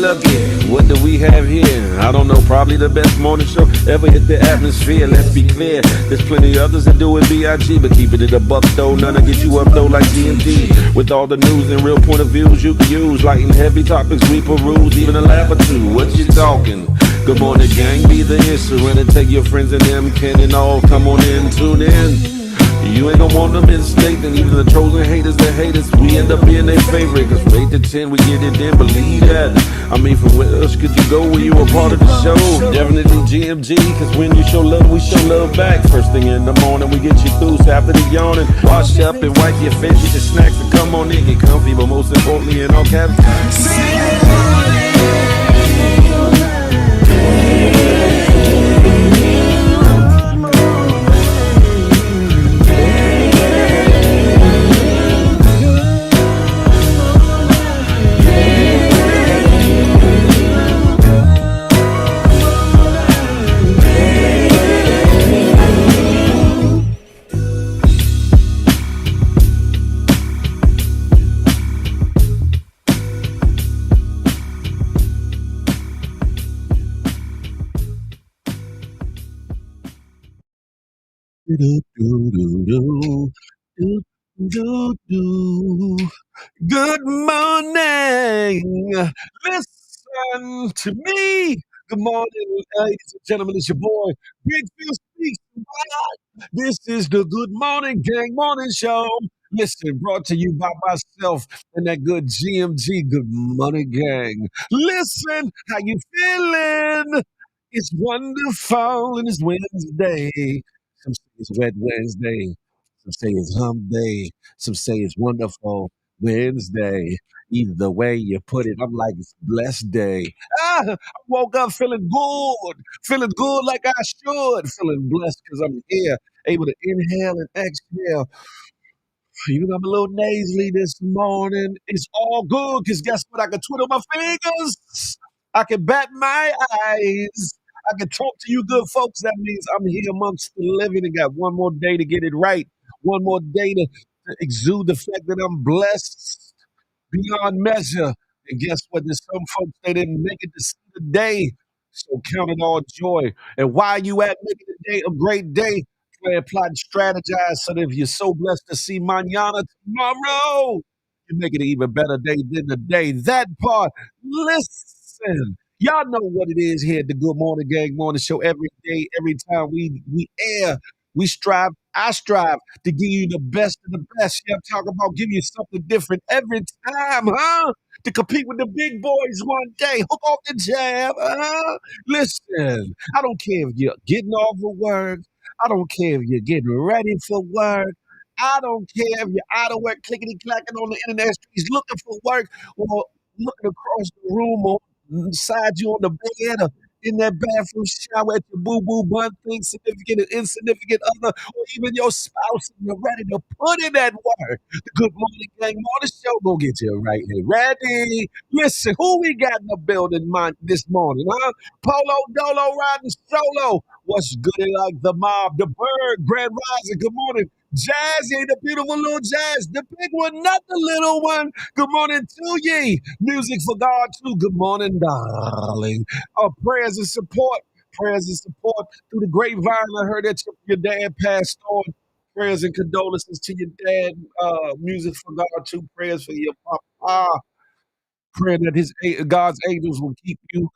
up here? What do we have here? I don't know, probably the best morning show ever hit the atmosphere. Let's be clear, there's plenty others that do it B.I.G. But keeping it a buck though, none to get you up though like G&T. With all the news and real point of views you can use. Light and heavy topics we peruse, even a laugh or two. What you talking? Good morning gang, be the instrument. Take your friends and them, Ken and all, come on in, tune in. You ain't gonna want them in state, and even the trolls and haters that hate us, we end up being their favorite. Cause from 8 to 10, we get it in, believe that. I mean, from where else could you go when you a part of the show? Definitely GMG, cause when you show love, we show love back. First thing in the morning, we get you through, so after the yawning, wash up and wipe your face, get your snacks and come on in, get comfy, but most importantly, in all caps, do, do, do, do, do, do, do. Good morning. Listen to me. Good morning, ladies and gentlemen. It's your boy, Big Phil Speaks. This is the Good Morning Gang Morning Show. Listen, brought to you by myself and that good GMG Good Morning Gang. Listen, how you feeling? It's wonderful and it's Wednesday. Some say it's Wet Wednesday. Some say it's Hump Day. Some say it's Wonderful Wednesday. Either way you put it, I'm like, it's a blessed day. I woke up feeling good like I should, feeling blessed because I'm here, able to inhale and exhale. Even though I'm a little nasally this morning, it's all good because guess what? I can twiddle my fingers. I can bat my eyes. I can talk to you good folks. That means I'm here amongst the living and got one more day to get it right. One more day to exude the fact that I'm blessed beyond measure. And guess what? There's some folks they didn't make it to see the day. So count it all joy. And while you at making the day a great day, plan, plot, and strategize so that if you're so blessed to see mañana tomorrow, you make it an even better day than the day. That part, listen. Y'all know what it is here at the Good Morning Gang Morning Show. Every day, every time we air, we strive. I strive to give you the best of the best. Yeah, I'm talking about giving you something different every time, huh? To compete with the big boys one day. Hook off the jab, huh? Listen, I don't care if you're getting off of work. I don't care if you're getting ready for work. I don't care if you're out of work, clickety clacking on the internet streets looking for work or looking across the room or beside you on the bed or in that bathroom shower at your boo boo bun thing, significant and insignificant other, or even your spouse, and you're ready to put in that work. The Good Morning Gang Morning Show go get you right here. Ready? Listen, who we got in the building this morning, huh? Polo Dolo riding solo. What's goody like the mob? The bird, Grand Rising. Good morning. Jazzy, the beautiful little Jazz, the big one, not the little one. Good morning to ye. Music for God too. Good morning, darling. Prayers and support. Prayers and support through the grapevine. I heard that your dad passed on. Prayers and condolences to your dad. Music for God too. Prayers for your papa. Praying that God's angels will keep you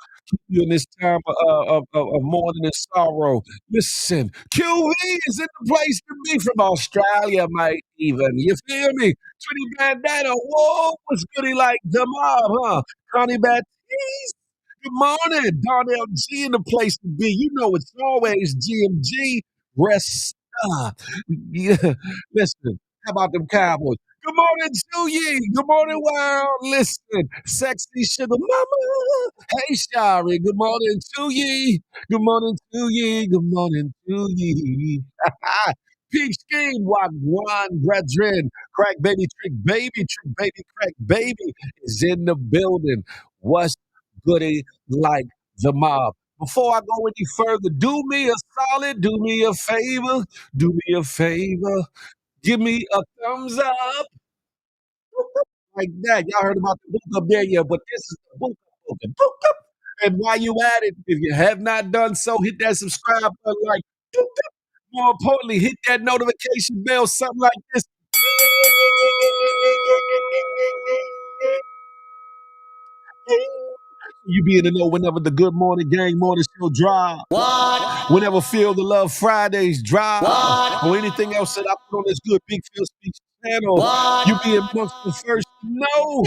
in this time of mourning and sorrow. Listen, QV is in the place to be from Australia, mate. Even you feel me? Trinity Bandana, whoa, what's goody like the mob, huh? Connie Baptiste, good morning. Darnell G in the place to be. You know it's always GMG. Rest. Yeah, listen. How about them Cowboys? Good morning to ye. Good morning, world. Listen, sexy sugar mama. Hey, Shari. Good morning to ye. Good morning to ye. Good morning to ye. Peach scheme, one brethren. Crack baby, trick baby, crack baby is in the building. What's goody like the mob? Before I go any further, do me a solid, do me a favor, do me a favor. Give me a thumbs up like that. Y'all heard about the book up there, yeah, but this is the book. boogie, boop, boop. And while you at it, if you have not done so, hit that subscribe button like boop, boop. More importantly, hit that notification bell, something like this. You be in the know whenever the Good Morning Gang morning show drop. What? Whenever Feel the Love Fridays drop. What? Or anything else that I put on this good Big Phil Speaks channel. What? You be amongst the first to know.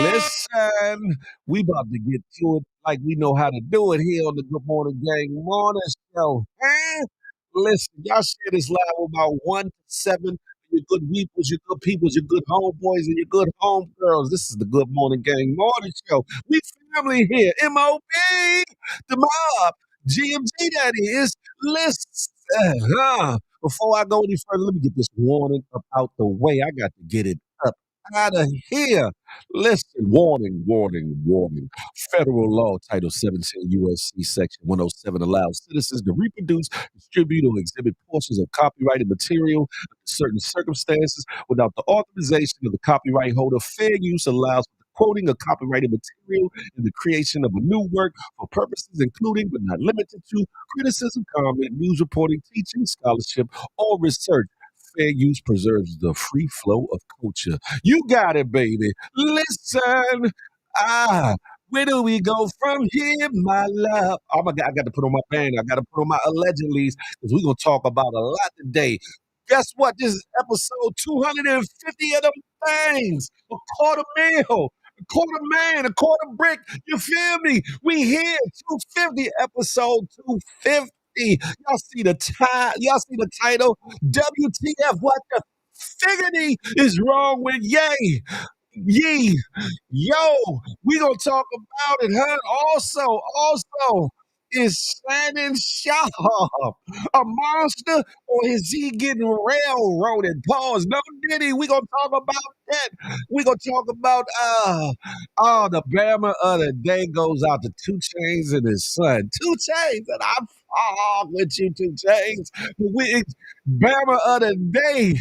Listen, we about to get to it like we know how to do it here on the Good Morning Gang morning show. Huh? Listen, y'all share this live with about 1 to 7. Your good weepers, your good peoples, your good homeboys, and your good homegirls. This is the Good Morning Gang morning show. We family here. M.O.B. The mob. GMG that is. Listen. Before I go any further, let me get this warning up out the way. I got to get it up out of here. Listen, warning, warning, warning. Federal law, Title 17 U.S.C. Section 107 allows citizens to reproduce, distribute, or exhibit portions of copyrighted material under certain circumstances without the authorization of the copyright holder. Fair use allows for the quoting of copyrighted material in the creation of a new work for purposes including but not limited to criticism, comment, news reporting, teaching, scholarship, or research. Fair use preserves the free flow of culture. You got it, baby. Listen. Ah, where do we go from here, my love? Oh my God, I got to put on my band. I got to put on my allegedlys because we're going to talk about a lot today. Guess what? This is episode 250 of them things. A quarter meal, a quarter man, a quarter brick. You feel me? We here, 250, episode 250. Y'all see the y'all see the title? WTF, what the figgity is wrong with yay? Ye, yo, we gonna talk about it, huh? Also, is Shannon Sharp a monster or is he getting railroaded? Pause. No Diddy. We gonna talk about that. We gonna talk about the Bama of the day goes out to Two Chains and his son. Two Chains, and I fall with you, Two Chains. Bama of the day.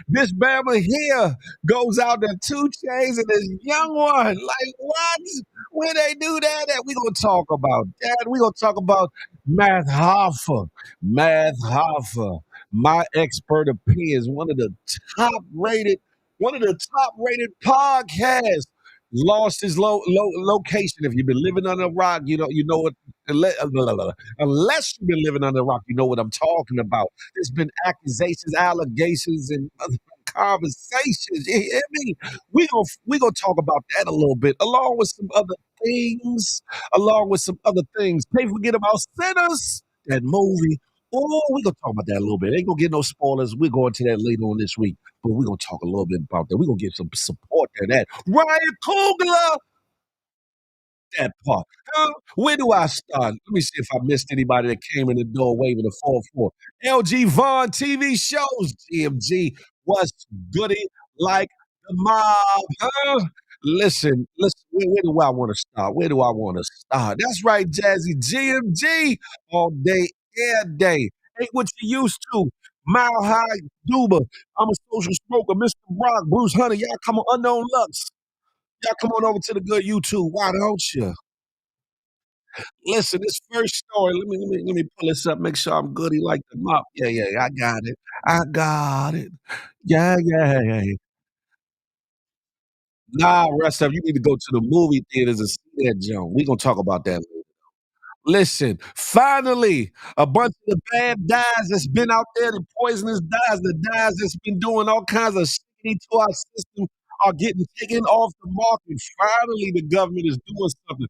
This Bama here goes out to Two Chains and this young one. Like what? Where they do that at? We gonna talk about that. We gonna talk about Math Hoffa. Math Hoffa, my expert opinions, one of the top rated podcasts. Lost his location. If you've been living under a rock, you know what. Unless you've been living under a rock, you know what I'm talking about. There's been accusations, allegations, and other conversations. You hear me? We gonna talk about that a little bit, along with some other things. Along with some other things. Can't forget about Sinners, that movie. Oh, we gonna talk about that a little bit. Ain't gonna get no spoilers. We're going to that later on this week, but we're gonna talk a little bit about that. We're gonna give some support to that. Ryan Coogler, that part. Where do I start? Let me see if I missed anybody that came in the door waving the 4-4. LG Vaughn TV shows. GMG, what's goody like the mob? Listen, where do I want to start? Where do I want to start? That's right, Jazzy. GMG, all day, air day. Ain't what you used to. Mile High Duba. I'm a social smoker. Mr. Brock, Bruce Hunter. Y'all come on, Unknown Lux. Y'all come on over to the good YouTube. Why don't you? Listen, this first story, let me pull this up, make sure I'm goody like the mop. Yeah, I got it. I got it. Yeah. Nah, rest up. You need to go to the movie theaters and see that junk. We gonna talk about that later. Listen, finally, a bunch of the bad guys that's been out there, the poisonous dyes, the dyes that's been doing all kinds of shitty to our system are getting taken off the market. Finally, the government is doing something.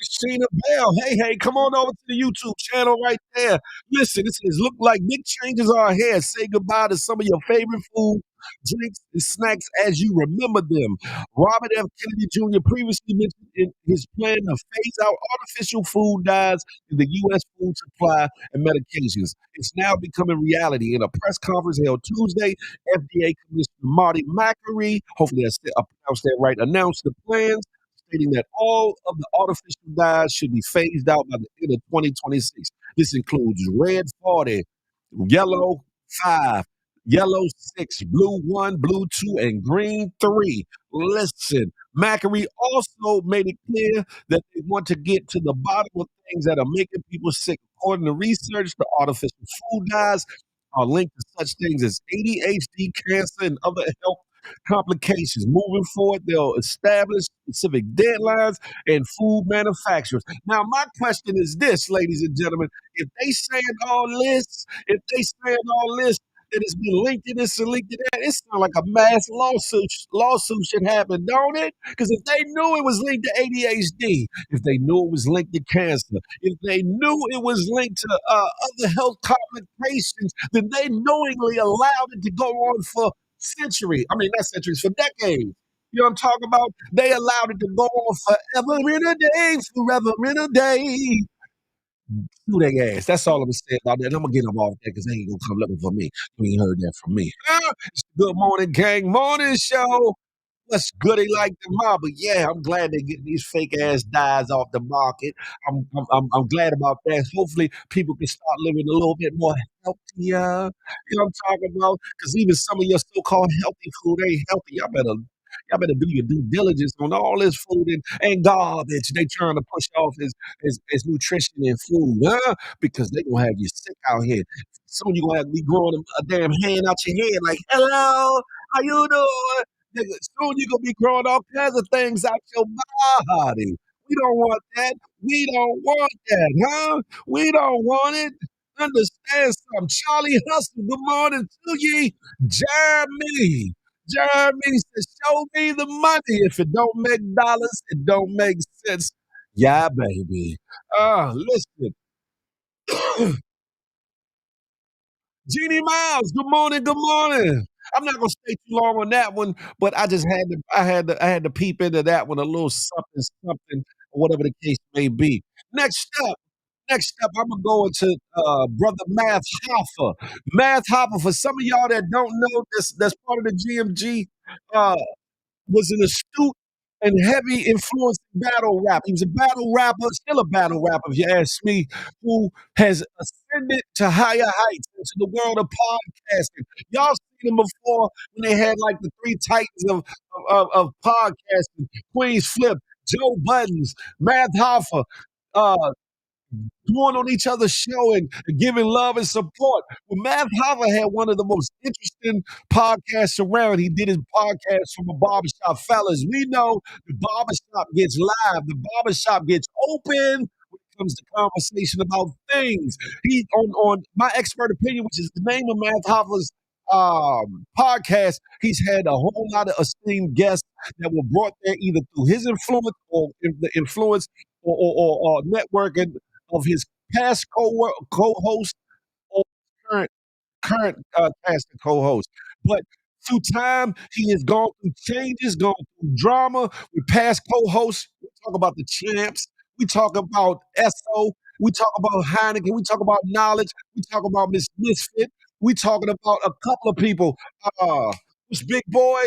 Sheena Bell, hey, come on over to the YouTube channel right there. Listen, this is look like big changes are ahead. Say goodbye to some of your favorite food, drinks, and snacks as you remember them. Robert F. Kennedy Jr. previously mentioned in his plan to phase out artificial food dyes in the U.S. food supply and medications. It's now becoming reality. In a press conference held Tuesday, FDA Commissioner Marty McCreary, hopefully I pronounced that right, announced the plans, stating that all of the artificial dyes should be phased out by the end of 2026. This includes red 40, yellow 5, yellow 6, blue 1, blue 2, and green 3. Listen, Macri also made it clear that they want to get to the bottom of things that are making people sick. According to research, the artificial food dyes are linked to such things as ADHD, cancer, and other health complications. Moving forward, they'll establish specific deadlines and food manufacturers. Now, my question is this, ladies and gentlemen: if they saying all this, that it's been linked to this and linked to that, it sounds like a mass lawsuit should happen, don't it? Because if they knew it was linked to ADHD, if they knew it was linked to cancer, if they knew it was linked to other health complications, then they knowingly allowed it to go on for centuries. I mean, not centuries, for decades. You know what I'm talking about? They allowed it to go on forever in a day, forever in a day. Sue their ass. That's all I'm gonna say about that. And I'm gonna get them off that because they ain't gonna come looking for me. You ain't heard that from me. It's the Good Morning Gang Morning Show. What's goody like the mob? But yeah, I'm glad they're getting these fake ass dyes off the market. I'm glad about that. Hopefully, people can start living a little bit more healthier. You know what I'm talking about? Because even some of your so-called healthy food ain't healthy. Y'all better do your due diligence on all this food and garbage they trying to push off as nutrition and food, huh? Because they gonna have you sick out here. Soon you gonna have to be growing a damn hand out your head like, hello, how you doing? Nigga, soon you gonna be growing all kinds of things out your body. We don't want that. We don't want that, huh? We don't want it. Understand something. Charlie Hustle, good morning to ye. Jeremy. Jeremy says, show me the money. If it don't make dollars, it don't make sense. Yeah, baby. Listen. Jeannie Miles, good morning, good morning. I'm not gonna stay too long on that one, but I had to peep into that one a little something, something, or whatever the case may be. Next up, I'm gonna go into brother Math Hoffa. Math Hoffa, for some of y'all that don't know, that's part of the GMG. Uh, was an astute and heavy influence in battle rap. He was a battle rapper, still a battle rapper, if you ask me, who has ascended to higher heights into the world of podcasting. Y'all seen him before when they had like the three titans of podcasting: Queens Flip, Joe Buttons, Math Hoffa. Uh, Going on each other's show and giving love and support. Well, Math Hoffa had one of the most interesting podcasts around. He did his podcast from a barbershop. Fellas, we know the barbershop gets live, the barbershop gets open when it comes to conversation about things. He on My Expert Opinion, which is the name of Math Hoffa's podcast, he's had a whole lot of esteemed guests that were brought there either through his influence or the influence or networking of his past co-host or current cast and co-host. But through time, he has gone through changes, gone through drama with past co-hosts. We talk about the champs. We talk about Esso. We talk about Heineken. We talk about knowledge. We talk about Miss Misfit. We talking about a couple of people. This big boy,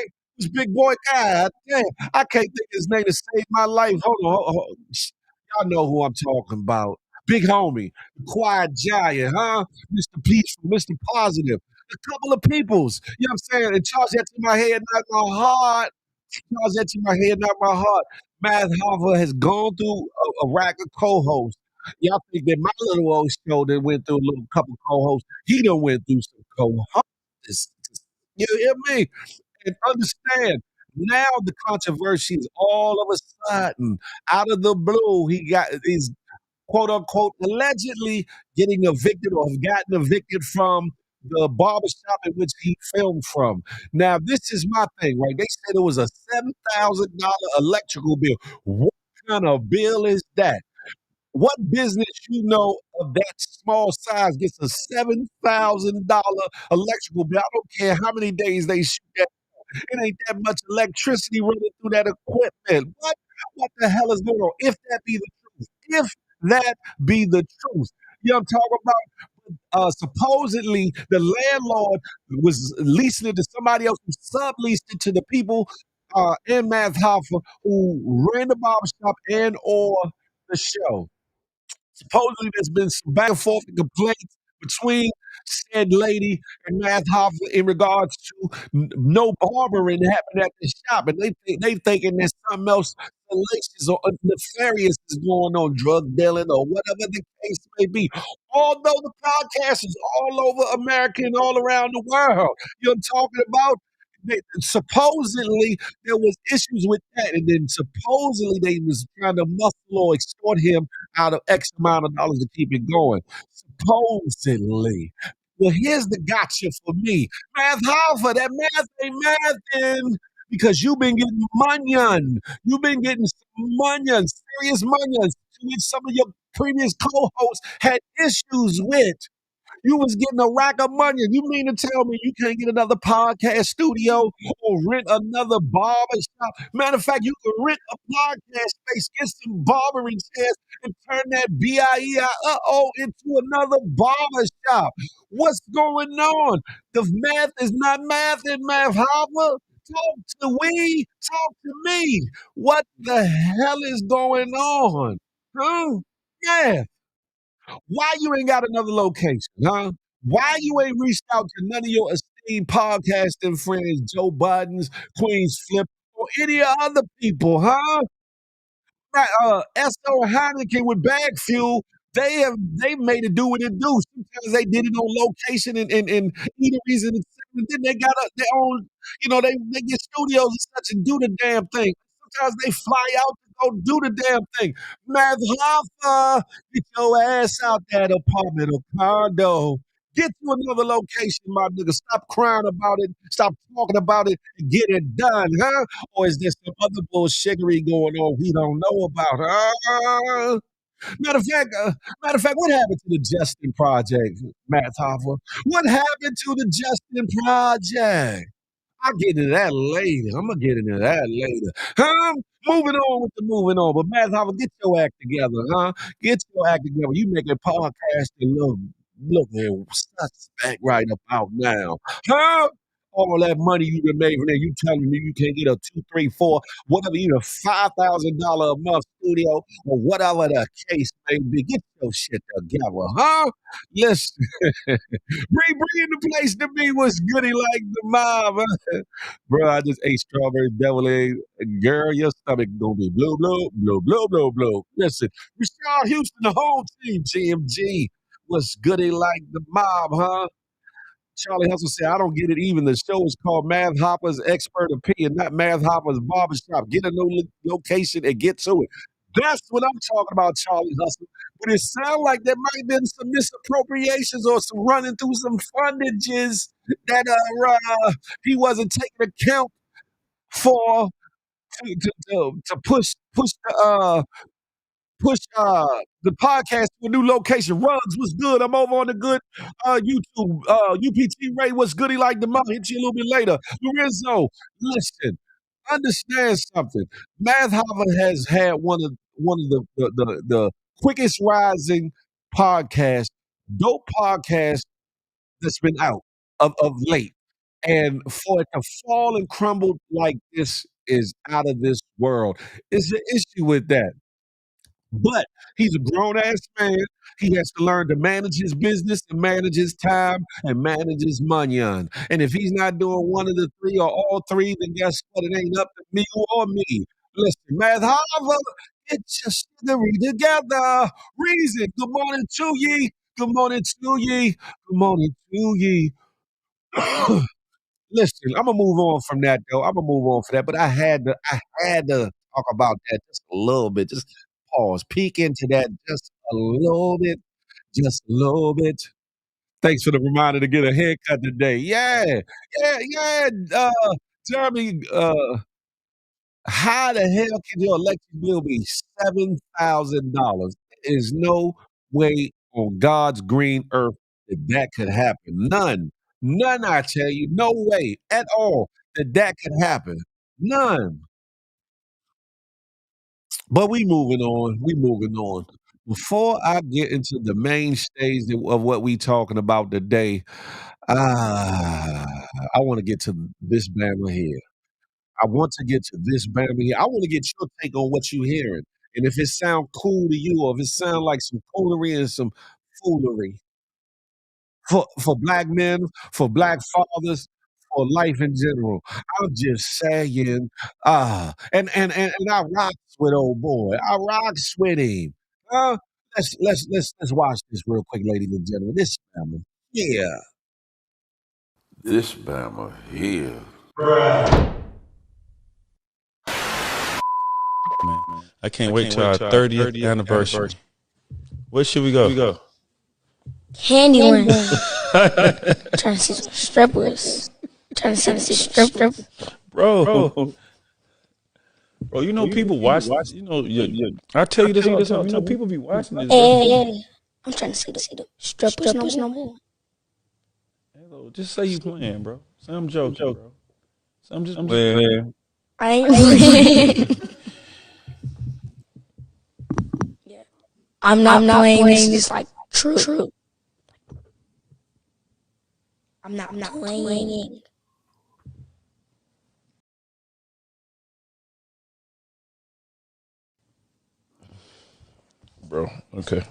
God damn, I can't think his name to save my life. Hold on, y'all know who I'm talking about. Big homie, the quiet giant, huh? Mr. Peaceful, Mr. Positive. A couple of peoples, you know what I'm saying? And charge that to my head, not my heart. Charge that to my head, not my heart. Math Hoffa has gone through a rack of co-hosts. Y'all think that my little old show that went through a little couple co-hosts, he done went through some co-hosts. You hear me? And understand, now the controversy is all of a sudden, out of the blue, he's quote unquote allegedly getting evicted or have gotten evicted from the barbershop in which he filmed from. Now, this is my thing, right? They said it was a $7,000 electrical bill. What kind of bill is that? What business you know of that small size gets a $7,000 electrical bill? I don't care how many days they shoot that. It ain't that much electricity running through that equipment. What the hell is going on? If that be the truth, if that be the truth, you know what I'm talking about? Supposedly, the landlord was leasing it to somebody else who subleased it to the people in Math Hoffa who ran the barbershop and or the show. Supposedly, there's been some back and forth and complaints between said lady and Math Hoffa in regards to no barbering happened at the shop, and they thinking there's something else salacious or nefarious is going on, drug dealing or whatever the case may be. Although the podcast is all over America and all around the world, you're talking about. Supposedly there was issues with that, and then supposedly they was trying to muscle or extort him out of X amount of dollars to keep it going. Supposedly. Well, here's the gotcha for me. Math Hoffa, that math ain't mathing because you've been getting money. You've been getting some money, serious money, to which some of your previous co-hosts had issues with. You was getting a rack of money. You mean to tell me you can't get another podcast studio or rent another barber shop? Matter of fact, you can rent a podcast space, get some barbering chairs, and turn that BIEI into another barber shop. What's going on? The math is not math in Math Hopper. Talk to me. What the hell is going on? Huh? Yeah. Why you ain't got another location, huh? Why you ain't reached out to none of your esteemed podcasting friends, Joe Biden's, Queen's Flip, or any other people, huh? S.O. Heineken with Bag Fuel, they made it do what it do. Sometimes they did it on location and eateries and then they got their own, they get studios and such and do the damn thing. Sometimes they fly out to go do the damn thing. Math Hoffa, get your ass out that apartment or condo. Get to another location, my nigga. Stop crying about it. Stop talking about it and get it done, huh? Or is there some other bullshittery going on we don't know about? Matter of fact, what happened to the Justin Project, Matt Hoffa? What happened to the Justin Project? I'll get into that later. I'm gonna get into that later. Huh? Moving on with the moving on. But Matt Hoffa, get your act together, huh? Get your act together. You making podcasting look suspect right about now. Huh? All that money you done made from there, you telling me you can't get a two, three, four, whatever, even $5,000 a month studio or whatever the case may be. Get your shit together, huh? Listen, bring the place to me was goody like the mob. Huh? Bro, I just ate strawberry devil egg. Girl, your stomach gonna be blue, blue, blue, blue, blue, blue. Listen, Rashad Houston, the whole team, GMG, was goody like the mob, huh? Charlie Hustle said, I don't get it even. The show is called Math Hopper's Expert Opinion, not Math Hopper's Barbershop. Get a new location and get to it. That's what I'm talking about, Charlie Hustle. But it sounds like there might have been some misappropriations or some running through some fundages that he wasn't taking account for to push the podcast to a new location. Rugs was good. I'm over on the good YouTube. UPT Ray was good. He liked the mom. Hit you a little bit later. Lorenzo, listen, understand something. Math Hava has had one of the quickest rising podcasts, dope podcasts that's been out of late. And for it to fall and crumble like this is out of this world. Is the issue with that. But he's a grown ass man. He has to learn to manage his business and manage his time and manage his money on. And if he's not doing one of the three or all three, then guess what? It ain't up to me or me. Listen, Math Hava, get your sugary together. Reason. Good morning to ye. Good morning to ye. Good morning to ye. Listen, I'm gonna move on from that though. I'm gonna move on from that, but I had to talk about that just a little bit. Just pause, peek into that just a little bit, just a little bit. Thanks for the reminder to get a haircut today. Yeah, yeah. Jeremy, how the hell can your electric bill be $7,000? There is no way on God's green earth that that could happen. None. None, I tell you. No way at all that that could happen. None. But we moving on. We moving on. Before I get into the main stage of what we talking about today, ah, I want to get to this Bama here. I want to get to this Bama here. I want to get your take on what you hearing. And if it sound cool to you or if it sound like some coolery and some foolery. for black men, for black fathers, for life in general. I'm just saying, and I rocks with old boy. I rocks with him. Uh, let's watch this real quick, ladies and gentlemen. This family. Yeah. This Bama here. Man, I can't wait till our 30th anniversary. Where should we go? Candyland. Trying to see some strippers. Trying to see some strippers. Bro, you know people watch. You know, I tell you this all the time. You know people be watching this. Hey, I'm trying to see the strippers no more. Hello, just say you playing, bro. Say I'm joking, bro. Say I'm just playing. I ain't playing. I'm not playing. This is like true. I'm not playing. Bro, okay.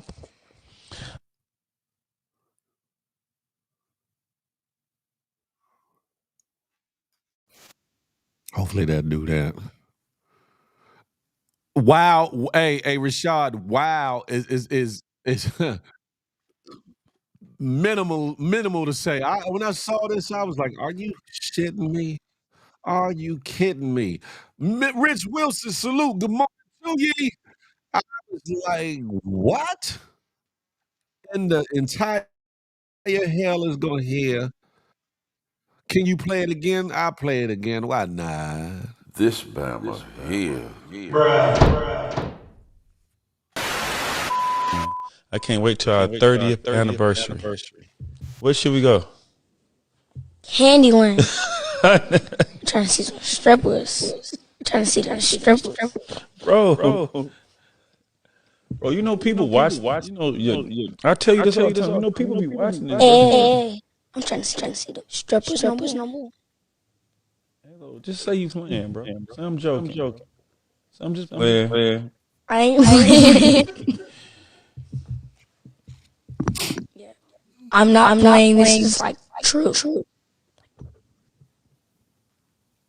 Hopefully they'll do that. Wow. Hey, Rashad, wow is minimal to say. When I saw this, I was like, are you shitting me? Are you kidding me? Rich Wilson, salute. Good morning to ye. I was like, what in the entire hell is gonna hear? Can you play it again? I'll play it again. Why not? This Bama here. I can't wait till our 30th anniversary. Where should we go? Candyland. Trying to see some strippers. Trying to see some strippers. Bro, you know people watch. You know, I tell you this all the time. You know people be watching this. Hey, I'm trying to see the strippers no more. Hello, just say you playing, bro. Say I'm joking. Say I'm just playing. I ain't playing. I'm not playing. This is like true.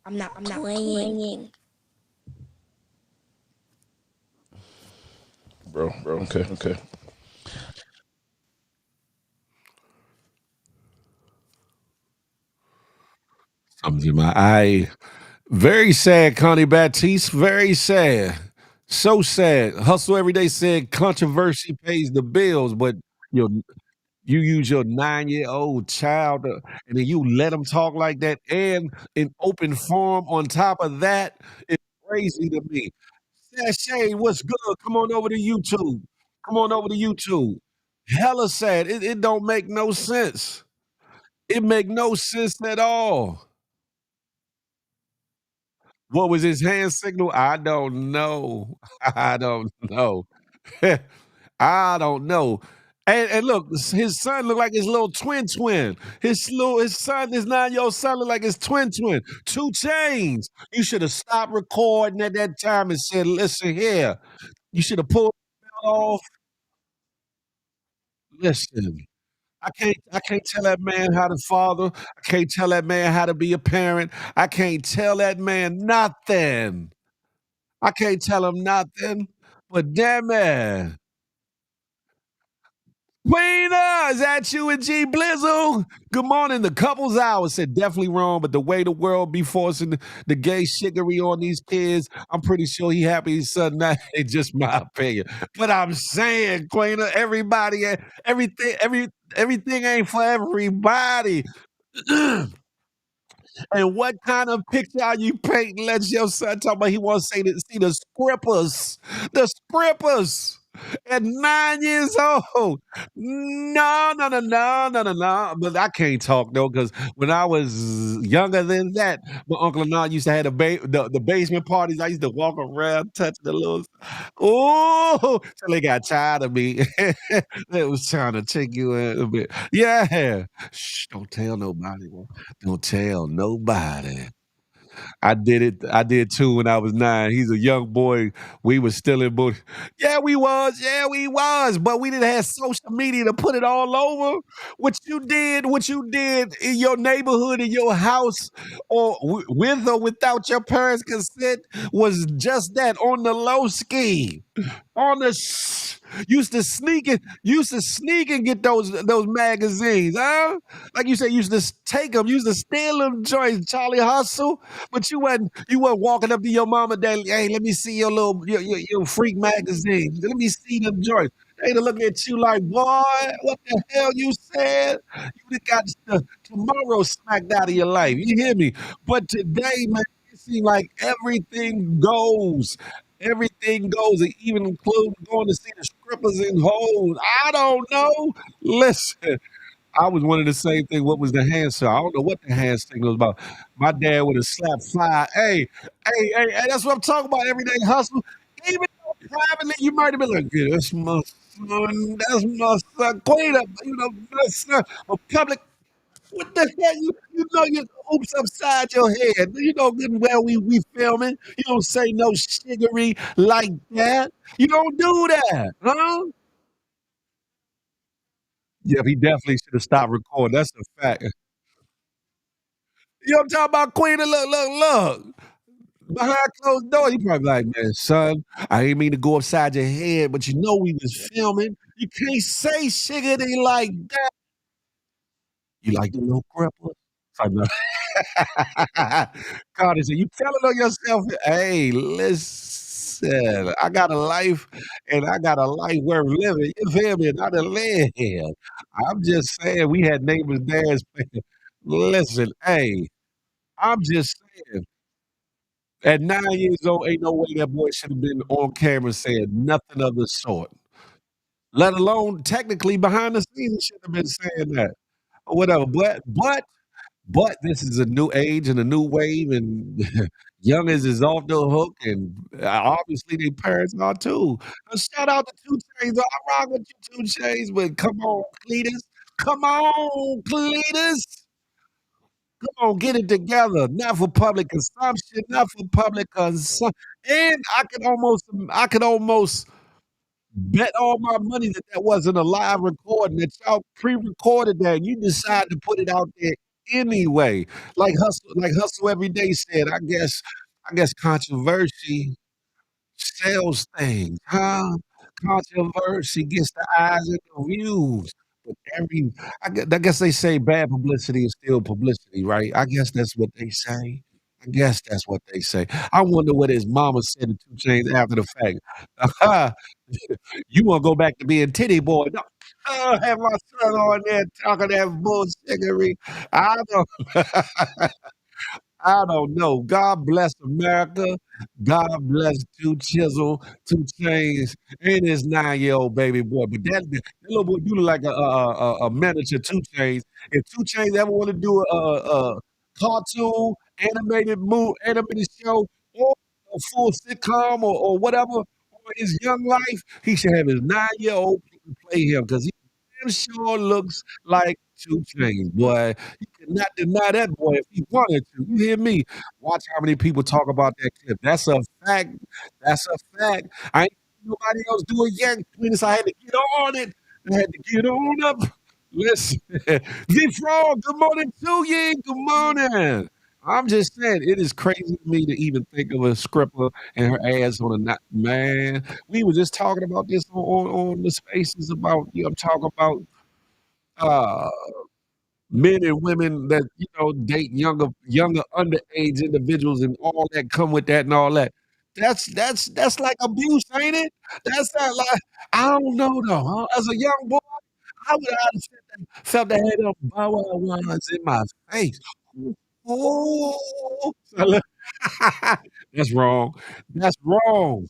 I'm not playing. Bro, okay. Something in my eye. Very sad, Connie Baptiste. Very sad. So sad. Hustle every day said controversy pays the bills, but you you use your 9-year-old child and then you let them talk like that and in open forum on top of that. It's crazy to me. Sashay, what's good? Come on over to YouTube. Come on over to YouTube. Hella sad. It don't make no sense. It make no sense at all. What was his hand signal? I don't know. I don't know. I don't know. And look, his son look like his little twin. His son, his 9-year-old son look like his twin. 2 Chains. You should have stopped recording at that time and said, listen here. You should have pulled the belt off. Listen. I can't tell that man how to father. I can't tell that man how to be a parent. I can't tell that man nothing. I can't tell him nothing. But damn it. Queena, is that you and G Blizzle? Good morning. The couple's hour said definitely wrong, but the way the world be forcing the gay shiggery on these kids, I'm pretty sure he happy his son not. It's just my opinion. But I'm saying, Queena, everything ain't for everybody. And what kind of picture are you painting? Let your son talk about he wants to see the scrippers. The scrippers at 9 years old. No. But I can't talk though, because when I was younger than that, my uncle and aunt used to have the basement parties. I used to walk around touching the little oh, till they got tired of me. They was trying to take you in a bit. Yeah. Shh, don't tell nobody. Bro. Don't tell nobody. I did too when I was 9. He's a young boy. We was still in booty. Yeah, we was, but we didn't have social media to put it all over. What you did in your neighborhood, in your house, or with or without your parents' consent was just that on the low ski on the used to sneak and get those magazines, huh? Like you said, used to take them, used to steal them joints, Charlie Hustle. But you wasn't walking up to your mama, daddy. Hey, let me see your your freak magazine. Let me see them joints. They to look at you like, boy, what the hell you said? You done got tomorrow smacked out of your life. You hear me? But today, man, it seems like everything goes. Everything goes, and even including going to see the strippers and hoes. I don't know. Listen, I was one of the same thing. What was the hand signal? I don't know what the hand signal was about. My dad would have slapped fire. Hey, that's what I'm talking about. Everyday hustle. Even though privately you might have been like, yeah, that's my son, that's my son. Queen up, my son. But public, what the hell? You know you oops upside your head. You know good and well we filming. You don't say no shiggery like that. You don't do that, huh? Yeah, he definitely should have stopped recording. That's a fact. You know what I'm talking about, Queen? Look. Behind closed doors, he probably like, man, son, I ain't mean to go upside your head, but you know we was filming. You can't say shiggity like that. You like the little gripper? I know. Carter said, "You telling on yourself? Hey, listen, I got a life, and I got a life worth living. You feel me? Not a live. I'm just saying, we had neighbors' dads. Listen, hey, I'm just saying, at 9 years old, ain't no way that boy should have been on camera saying nothing of the sort. Let alone technically behind the scenes, he shouldn't have been saying that or whatever. But this is a new age and a new wave, and youngers is off the hook, and obviously their parents are too. Shout out to 2 Chainz. I rock with you, 2 Chainz, but come on, Cletus. Come on, Cletus. Come on, get it together. Not for public consumption, not for public consumption. And I could almost bet all my money that that wasn't a live recording, that y'all pre-recorded that, and you decided to put it out there anyway. Like Hustle Every Day said, I guess controversy sells things, huh? Controversy gets the eyes and the views. But I guess they say bad publicity is still publicity, right? I guess that's what they say. I guess that's what they say. I wonder what his mama said to 2 Chainz after the fact. You want to go back to being titty boy? No, have my son on there talking that bullshittery. I don't. I don't know. God bless America. God bless Two Chisel, Two Chains, and his 9-year-old baby boy. But that little boy do look like a miniature Two Chains. If Two Chains ever want to do a cartoon, animated show, or a full sitcom or whatever, or his young life, he should have his 9-year-old play him because he damn sure looks like 2 Chainz, boy. You cannot deny that boy if he wanted to. You hear me? Watch how many people talk about that clip. That's a fact. That's a fact. I ain't seen nobody else do it yet. Cletus, I had to get on it. I had to get on up. Listen, G Frog, good morning to you. Good morning. I'm just saying, it is crazy to me to even think of a scripper and her ass on a not man. We were just talking about this on the spaces about I'm talking about uh men and women that date younger underage individuals and all that come with that and all that. That's like abuse, ain't it? That's not like I don't know though. Huh? As a young boy, I would have felt the head of Bow Wow ones in my face. Oh, that's wrong. That's wrong.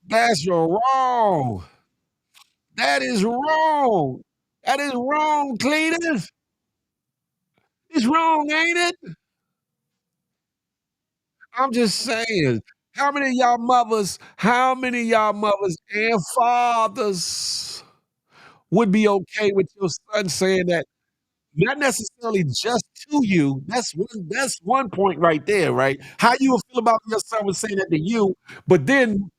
That's wrong. That is wrong. That is wrong, Cletus. It's wrong, ain't it? I'm just saying. How many of y'all mothers and fathers would be okay with your son saying that? not necessarily just to you. That's one point right there, right? How you will feel about yourself was saying that to you, but then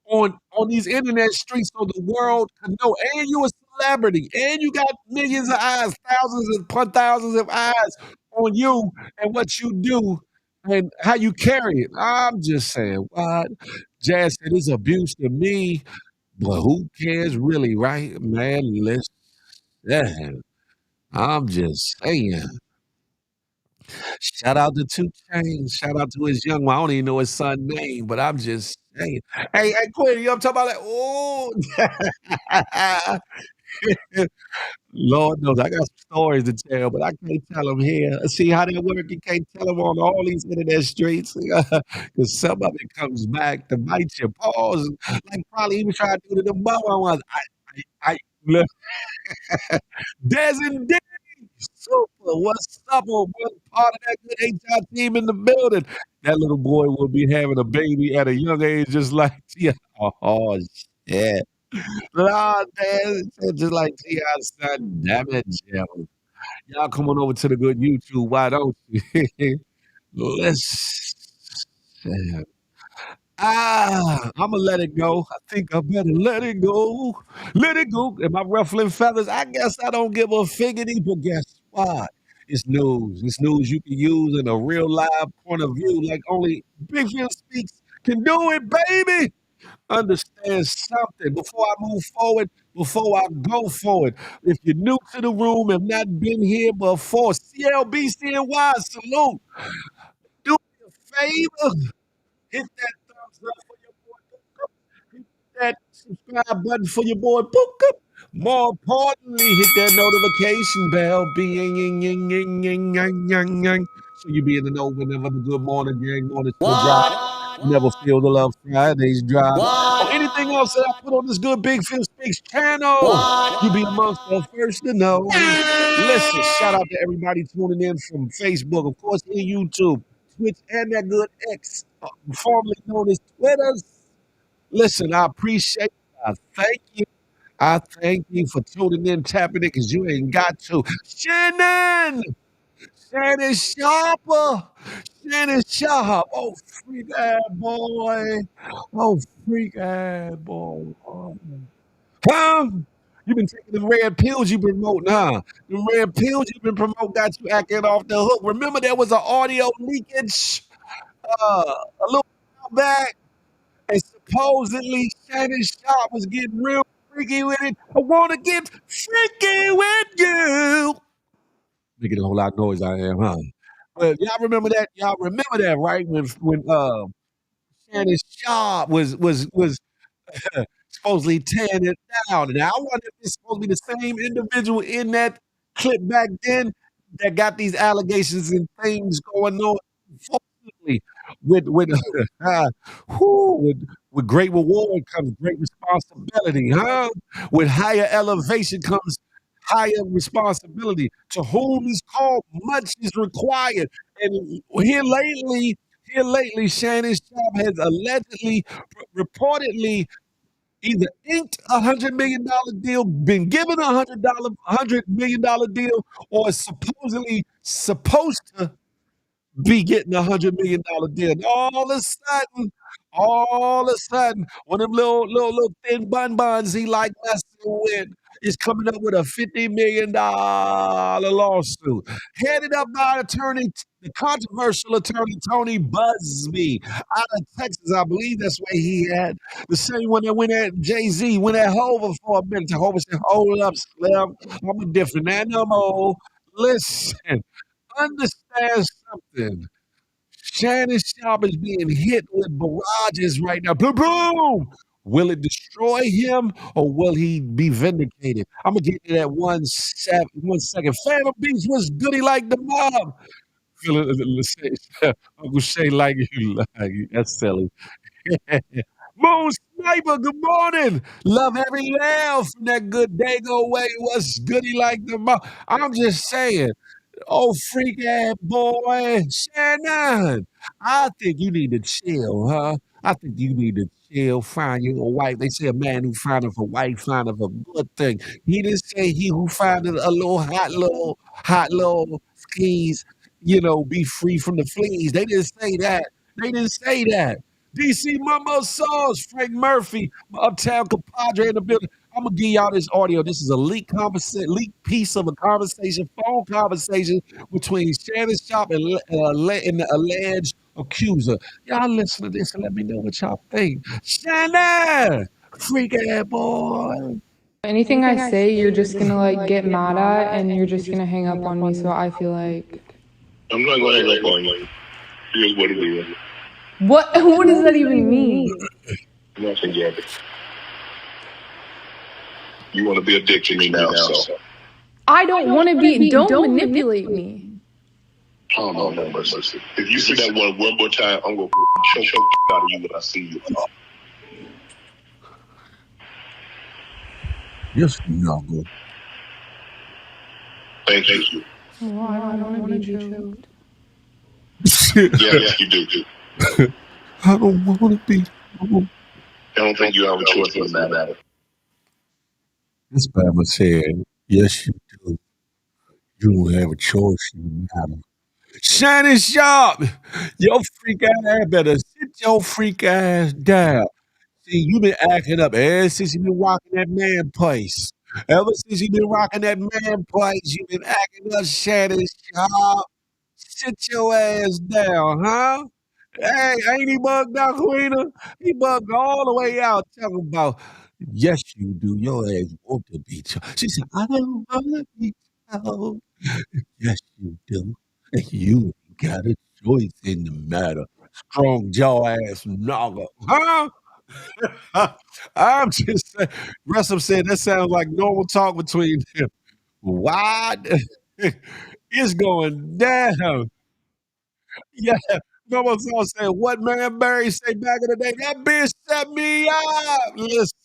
on these internet streets so the world can know, and you a celebrity, and you got millions of eyes, thousands upon thousands of eyes on you and what you do and how you carry it. I'm just saying, what? Jazz said it's abuse to me, but who cares really, right? Man, listen, I'm just saying. Shout out to 2 Chainz. Shout out to his young one. I don't even know his son's name, but I'm just saying. Hey, Quinn, you know what I'm talking about? Like, oh, Lord knows I got some stories to tell, but I can't tell them here. See how they work? You can't tell them on all these internet streets because some of it comes back to bite your paws. Like probably even trying to do to the mother ones. Look, Des and Super. What's up on one part of that good HR team in the building? That little boy will be having a baby at a young age, just like T.I. Oh, shit. Nah, man, it's just like T.I.'s son. Damn it, Jim. Y'all come on over to the good YouTube. Why don't you? Listen. I'ma let it go. I think I better let it go. Let it go. Am I ruffling feathers? I guess I don't give a figgity, but guess what? It's news. It's news you can use in a real live point of view, like only Big Phil Speaks can do it, baby. Understand something before I move forward, before I go forward. If you're new to the room, have not been here before, CLBCNY, salute. Do me a favor. Hit that thumbs up for your boy. Hit that subscribe button for your boy. More importantly, hit that notification bell. Bing, ying, ying, ying, ying, ying, ying, ying. So you be in the know whenever the Good Morning Gang morning show drop. You never feel the love Fridays drop. Or anything else that I put on this good Big Phil Speaks channel. You be amongst the first to know. Listen, shout out to everybody tuning in from Facebook, of course, here YouTube, Twitch, and that good X, formerly known as Twitter. Listen, I appreciate you. I thank you. I thank you for tuning in, tapping it, because you ain't got to. Shannon Sharper, Shannon Sharp. Oh, freak ass boy. Oh, freak ass boy. Huh? You been taking the red pills you been promoting, huh? The red pills you been promoting got you acting off the hook. Remember there was an audio leakage a little while back, and supposedly Shannon Sharp was getting real freaky with it. I wanna get freaky with you. Making a whole lot of noise I am, huh? But y'all remember that? Y'all remember that, right? When Shannon Sharp was supposedly tearing it down. And I wonder if it's supposed to be the same individual in that clip back then that got these allegations and things going on. Unfortunately, with with great reward comes great responsibility, huh? With higher elevation comes higher responsibility. To whom is called, much is required. And here lately, Shannon Sharp has allegedly, reportedly either inked $100 million deal, been given $100 million deal, or is supposedly supposed to be getting $100 million deal. And all of a sudden, one of them little thin buns he like messing with is coming up with a $50 million lawsuit, headed up by the controversial attorney Tony Busby out of Texas. I believe that's where he had the same one that went at Jay-Z, went at Hova for a minute. Hova said, "Hold up, Slim, I'm a different animal." Listen, understand something. Shannon Sharp is being hit with barrages right now. Boom, boom. Will it destroy him or will he be vindicated? I'm gonna get to that 1 second. Phantom Beats was goody like the mob. Uncle Shay like you like that's silly. Moon Sniper, good morning. Love every laugh from that good Dago way. What's goody like the mob? I'm just saying. Oh, freak ass boy, Shannon. I think you need to chill, huh? I think you need to she'll find you a wife. They say a man who findeth a wife findeth a good thing. He didn't say he who findeth a little hot little skis, be free from the fleas. They didn't say that. They didn't say that. DC Mumbo Sauce, Frank Murphy, Uptown Compadre in the building. I'm gonna give y'all this audio. This is a leaked piece of a conversation, phone conversation between Shannon Sharp and the alleged accuser. Y'all listen to this and let me know what y'all think. Shannon, freak ass boy. Anything I say, you're just gonna like get mad at and you're just gonna hang up on me. So I feel like I'm not gonna hang up on you. Here's what it is. what does that even mean? Nothing yet. You want to be a dick to me now, so. I don't want to be. Don't manipulate me. Oh, no mercy. If you see that one more time, I'm gonna choke out of you when I see you. Yes, Nuggle. Thank you. Well, I don't want to be choked. Yes, you do. I don't want to be. I don't think you have a choice in the matter. This Bama said, yes, you do. You don't have a choice in the matter. Shining Sharp, your freak ass better sit your freak ass down. See, you been acting up ever since you been rocking that man place. Ever since you been rocking that man place, you been acting up, Shining Sharp. Sit your ass down, huh? Hey, ain't he bugged out, Queena? He bugged all the way out, talking about, yes, you do. Your ass want to be choked. She said, I don't want to be choked. Yes, you do. And you ain't got a choice in the matter. Strong jaw ass nogger. Huh? I'm just saying. Russell said that sounds like normal talk between them. What? It's going down. Yeah. Normal song said, what man Barry say back in the day? That bitch set me up. Listen.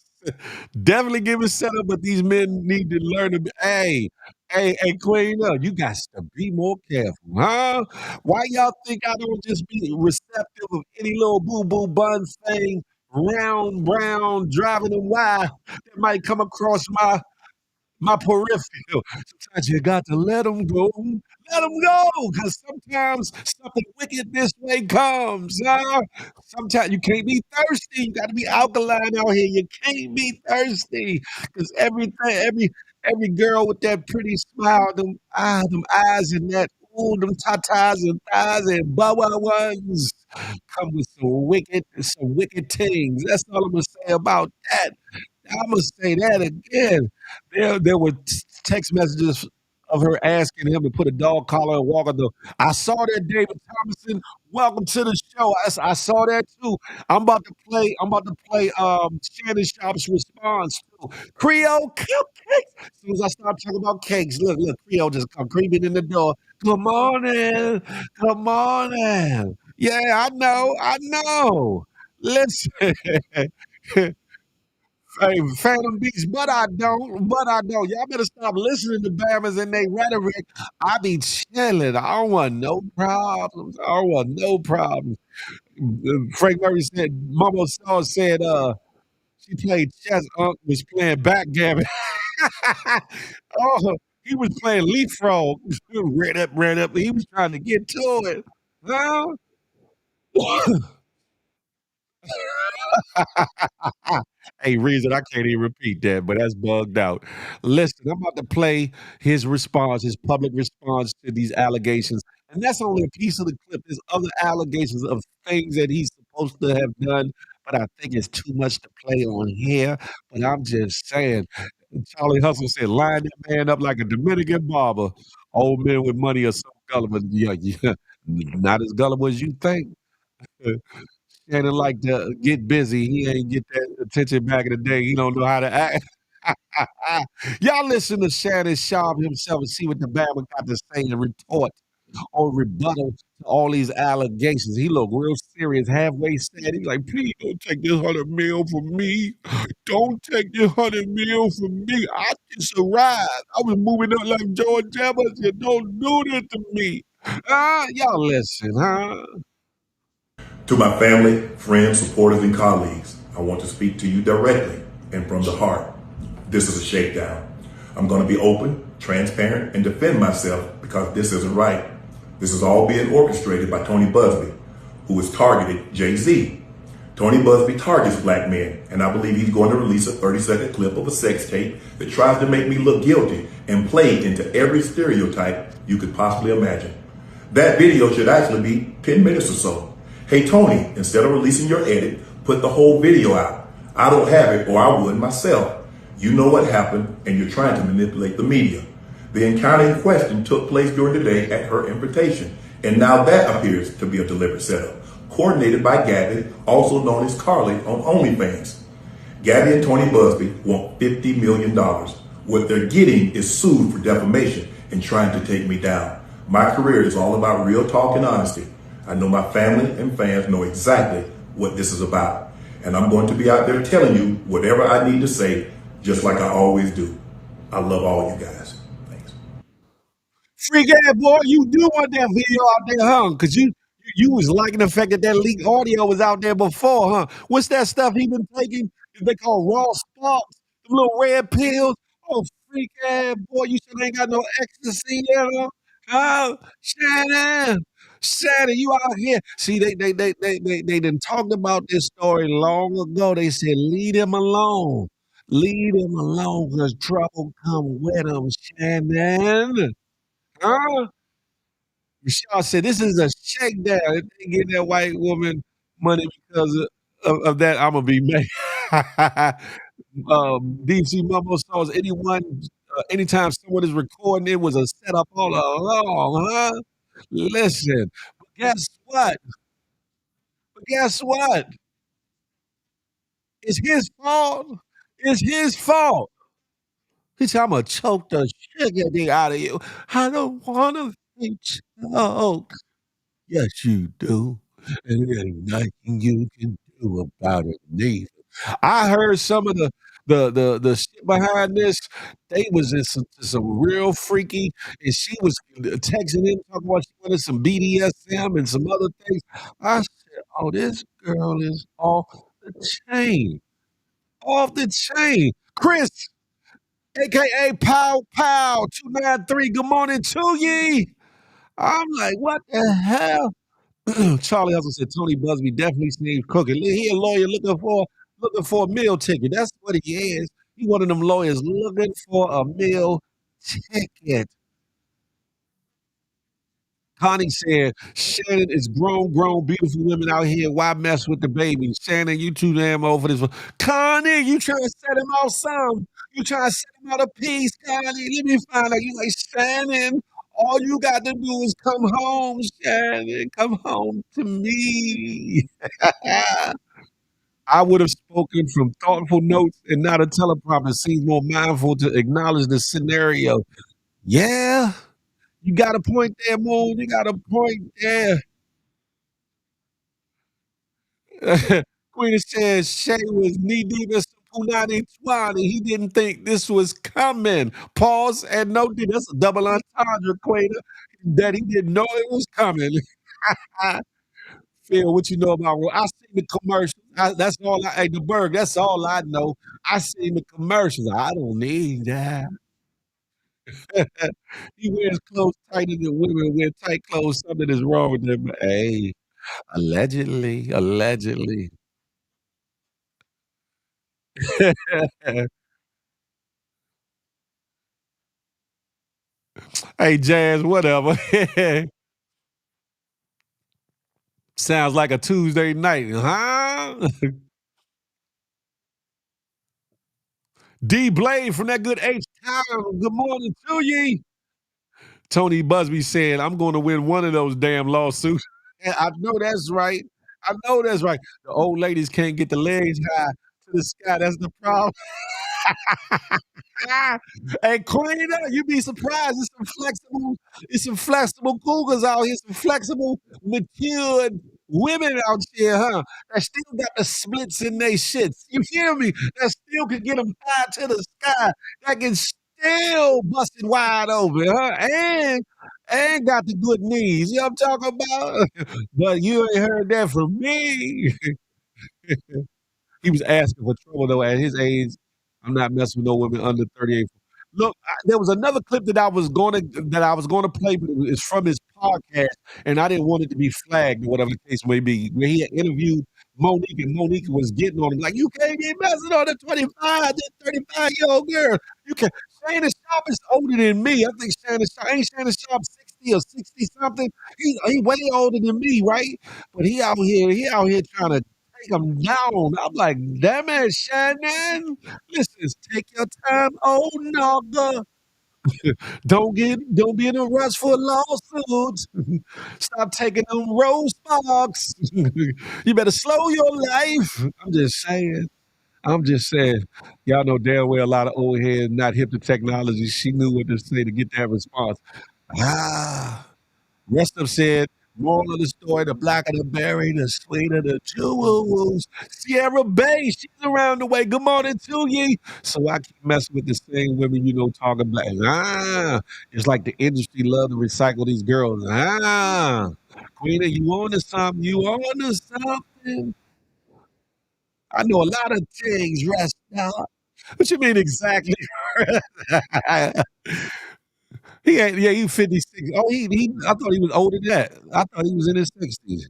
Definitely give it set up, but these men need to learn to be. Hey, Queen, you got to be more careful, huh? Why y'all think I don't just be receptive of any little boo boo bun thing, round, brown, driving and wide that might come across my peripheral. Sometimes you got to let them go. Let them go, because sometimes something wicked this way comes. Sometimes you can't be thirsty. You got to be alkaline out here. You can't be thirsty, because every girl with that pretty smile, them eyes and that them tatas and thighs and bubba ones come with some wicked things. That's all I'm gonna say about that. I'm gonna say that again. There were text messages of her asking him to put a dog collar and walk on the. I saw that, David Thomason. Welcome to the show. I saw that too. I'm about to play. Shannon Sharp's response to Creole cupcakes. As soon as I start talking about cakes, look, Creole just come creeping in the door. Good morning. Good morning. Yeah, I know. Listen. Hey, Phantom Beast, but I don't. Y'all better stop listening to Bama's and they rhetoric. I be chilling. I don't want no problems. I don't want no problems. Frank Murray said, Mama Saw said, she played chess. Unc was playing backgammon. Oh, he was playing leapfrog. Ran up. He was trying to get to it. Huh? Hey, reason I can't even repeat that, but that's bugged out. Listen, I'm about to play his response, his public response to these allegations. And that's only a piece of the clip. There's other allegations of things that he's supposed to have done, but I think it's too much to play on here. But I'm just saying, Charlie Hustle said, line that man up like a Dominican barber. Old men with money are so gullible. Yeah, not as gullible as you think. Shannon like to get busy. He ain't get that attention back in the day. He don't know how to act. Y'all listen to Shannon Sharp himself and see what the Bama got to say and retort or rebuttal to all these allegations. He looked real serious, halfway sad. He's like, please don't take this 100 mil from me. Don't take this 100 mil from me. I just arrived. I was moving up like George Jefferson. Don't do this to me. Y'all listen, huh? To my family, friends, supporters, and colleagues, I want to speak to you directly and from the heart. This is a shakedown. I'm going to be open, transparent, and defend myself because this isn't right. This is all being orchestrated by Tony Busby, who has targeted Jay-Z. Tony Busby targets black men, and I believe he's going to release a 30-second clip of a sex tape that tries to make me look guilty and play into every stereotype you could possibly imagine. That video should actually be 10 minutes or so. Hey Tony, instead of releasing your edit, put the whole video out. I don't have it, or I would myself. You know what happened, and you're trying to manipulate the media. The encounter in question took place during the day at her invitation, and now that appears to be a deliberate setup, coordinated by Gabby, also known as Carly on OnlyFans. Gabby and Tony Busby want $50 million. What they're getting is sued for defamation and trying to take me down. My career is all about real talk and honesty. I know my family and fans know exactly what this is about. And I'm going to be out there telling you whatever I need to say, just like I always do. I love all you guys. Thanks. Freak ass boy, you do want that video out there, huh? Cause you was liking the fact that that leaked audio was out there before, huh? What's that stuff he been taking? They call raw sparks, the little red pills. Oh, freak ass boy, you said ain't got no ecstasy there, huh? Huh? Shannon, you out here. See, they done talked about this story long ago. They said, leave him alone. Leave him alone, cause trouble come with him, Shannon. Huh? Michelle said, this is a shakedown. If they give that white woman money because of that, I'm going to be mad. DC Mumbo saws anytime someone is recording, it was a setup all along, huh? Listen, but guess what? Guess what? It's his fault. It's his fault. He said, I'm going to choke the sugar out of you. I don't want to be choked. Yes, you do. And there's nothing you can do about it neither. I heard some of the shit behind this. They was in some real freaky, and she was texting him talking about she wanted some BDSM and some other things. I said, "Oh, this girl is off the chain, off the chain." Chris, aka Pow Pow 293. Good morning to ye. I'm like, what the hell? Charlie Hustle said Tony Busby definitely seems crooked. He a lawyer looking for a meal ticket. That's what he is. He one of them lawyers looking for a meal ticket. Connie said, Shannon is grown, beautiful women out here. Why mess with the baby? Shannon, you too damn old for this one. Connie, you trying to set him out some. You trying to set him out a piece, Connie. Let me find out. You like, Shannon, all you got to do is come home, Shannon. Come home to me. I would have spoken from thoughtful notes and not a teleprompter. Seems more mindful to acknowledge the scenario. Yeah, you got a point there, Moon. You got a point there. Queen says Shay was knee deep in some punani twani. He didn't think this was coming. Pause and no D. That's a double entendre, Queen. That he didn't know it was coming. Phil, what you know about? I seen the commercials. That's all. Hey, the Berg. That's all I know. I seen the commercials. I don't need that. He wears clothes tighter than women wear tight clothes. Something is wrong with him. Hey, allegedly. Hey, Jazz, whatever. Sounds like a Tuesday night, huh? D Blade from that good H Town. Good morning to ye. Tony Busby said, I'm going to win one of those damn lawsuits. I know that's right. I know that's right. The old ladies can't get the legs high to the sky. That's the problem. Hey, Queen, you'd be surprised. It's some flexible cougars out here, some flexible, matured women out here, huh? That still got the splits in their shits. You hear me? That still can get them high to the sky. That can still bust it wide open, huh? And got the good knees. You know what I'm talking about? But you ain't heard that from me. He was asking for trouble though at his age. I'm not messing with no women under 38. Look, there was another clip that I was gonna play, but it's from his podcast, and I didn't want it to be flagged or whatever the case may be. Where he had interviewed Monique, and Monique was getting on him like, "You can't be messing on a 25, to 35-year-old girl. You can." Shannon Sharp is older than me. I think Shannon Sharp 60 or 60 something. He way older than me, right? But he out here trying to take him down. I'm like, damn it, Shannon. Listen, take your time, old nogger. Don't be in a rush for lawsuits. Stop taking them road sparks. You better slow your life. I'm just saying. I'm just saying. Y'all know damn well a lot of old heads not hip to technology. She knew what to say to get that response. Ah. Rest of said, moral of the story, the blacker the berry, the sweeter the jewels. Sierra Bay, she's around the way. Good morning to ye. So I keep messing with the same women, talking black. It's like the industry love to recycle these girls. Queena, you on to something? You on to something? I know a lot of things, rest out. What you mean exactly? He ain't, yeah, he 56. Oh, I thought he was older than that. I thought he was in his 60s.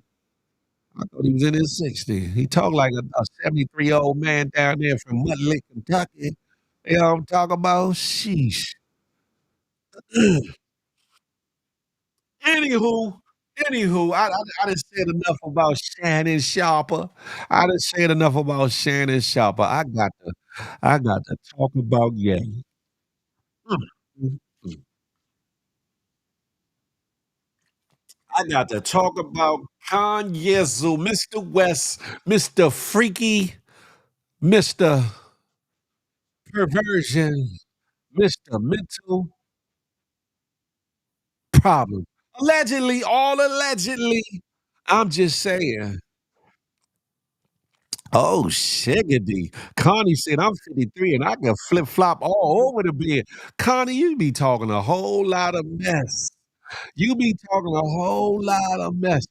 I thought he was in his 60s. He talked like a 73-year-old man down there from Mud Lick, Kentucky. You know what I'm talking about? Sheesh. Anywho, I done said enough about Shannon Sharper. I done said enough about Shannon Sharper. I got to talk about Ye. Mm, mm, mm. I got to talk about Kanye Zoo, Mr. West, Mr. Freaky, Mr. Perversion, Mr. Mental Problem. Allegedly, all allegedly. I'm just saying. Oh, shiggity. Connie said, I'm 53 and I can flip flop all over the bed. Connie, you be talking a whole lot of mess. You be talking a whole lot of mess.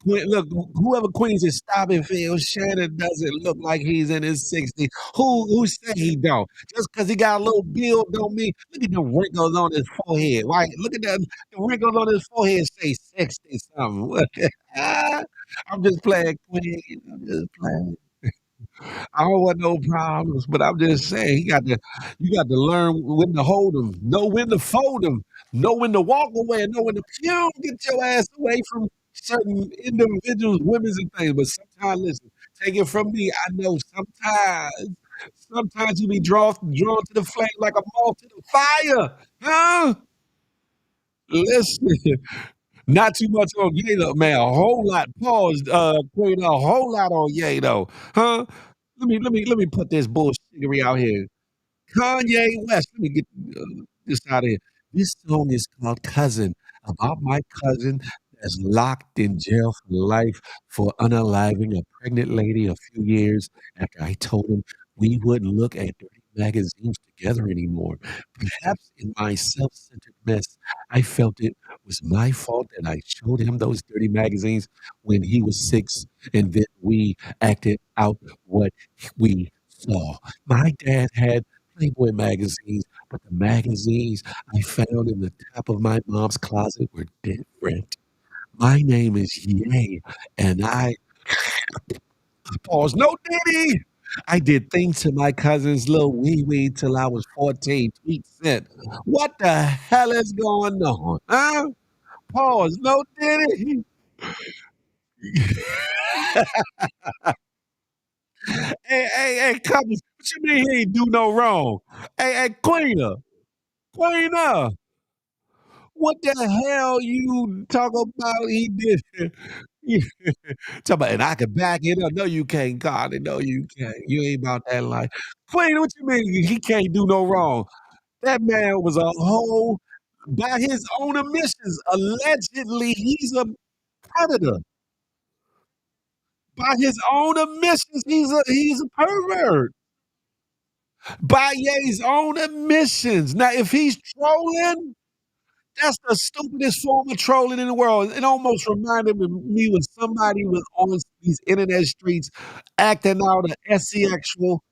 Look, whoever Queens is stopping Phil Shannon doesn't look like he's in his 60s. Who said he don't? Just because he got a little build don't mean look at the wrinkles on his forehead. Right? Look at the wrinkles on his forehead say 60 something. I'm just playing Queen. I'm just playing. I don't want no problems, but I'm just saying you got to learn when to hold them, know when to fold them, know when to walk away, and know when to get your ass away from certain individuals, women's and things. But sometimes, listen, take it from me. I know sometimes you be drawn to the flame like a moth to the fire, huh? Listen, not too much on Ye though, man. A whole lot. Pause, Queen. A whole lot on Ye though, huh? Let me put this bullshittery out here. Kanye West. Let me get this out of here. This song is called "Cousin," about my cousin that's locked in jail for life for unaliving a pregnant lady a few years after I told him we wouldn't look at dirty magazines together anymore. Perhaps in my self-centered mess, I felt it was my fault that I showed him those dirty magazines when he was 6, and then we acted out what we saw. My dad had Playboy magazines, but the magazines I found in the top of my mom's closet were different. My name is Ye, and I pause. No Diddy. I did things to my cousin's little wee wee till I was 14. Tweet sent. What the hell is going on? Huh? Pause. No Diddy. Hey, couples. What you mean he ain't do no wrong? Hey, Queena. What the hell you talk about he did? You talk about, and I can back it up. No, you can't, God. No, you can't. You ain't about that life. Queen, what you mean he can't do no wrong? That man was a whole, by his own admissions, allegedly he's a predator. By his own admissions, he's a pervert. By Ye's own admissions. Now, if he's trolling, That's the stupidest form of trolling in the world. It almost reminded me when somebody was on these internet streets acting out an sexual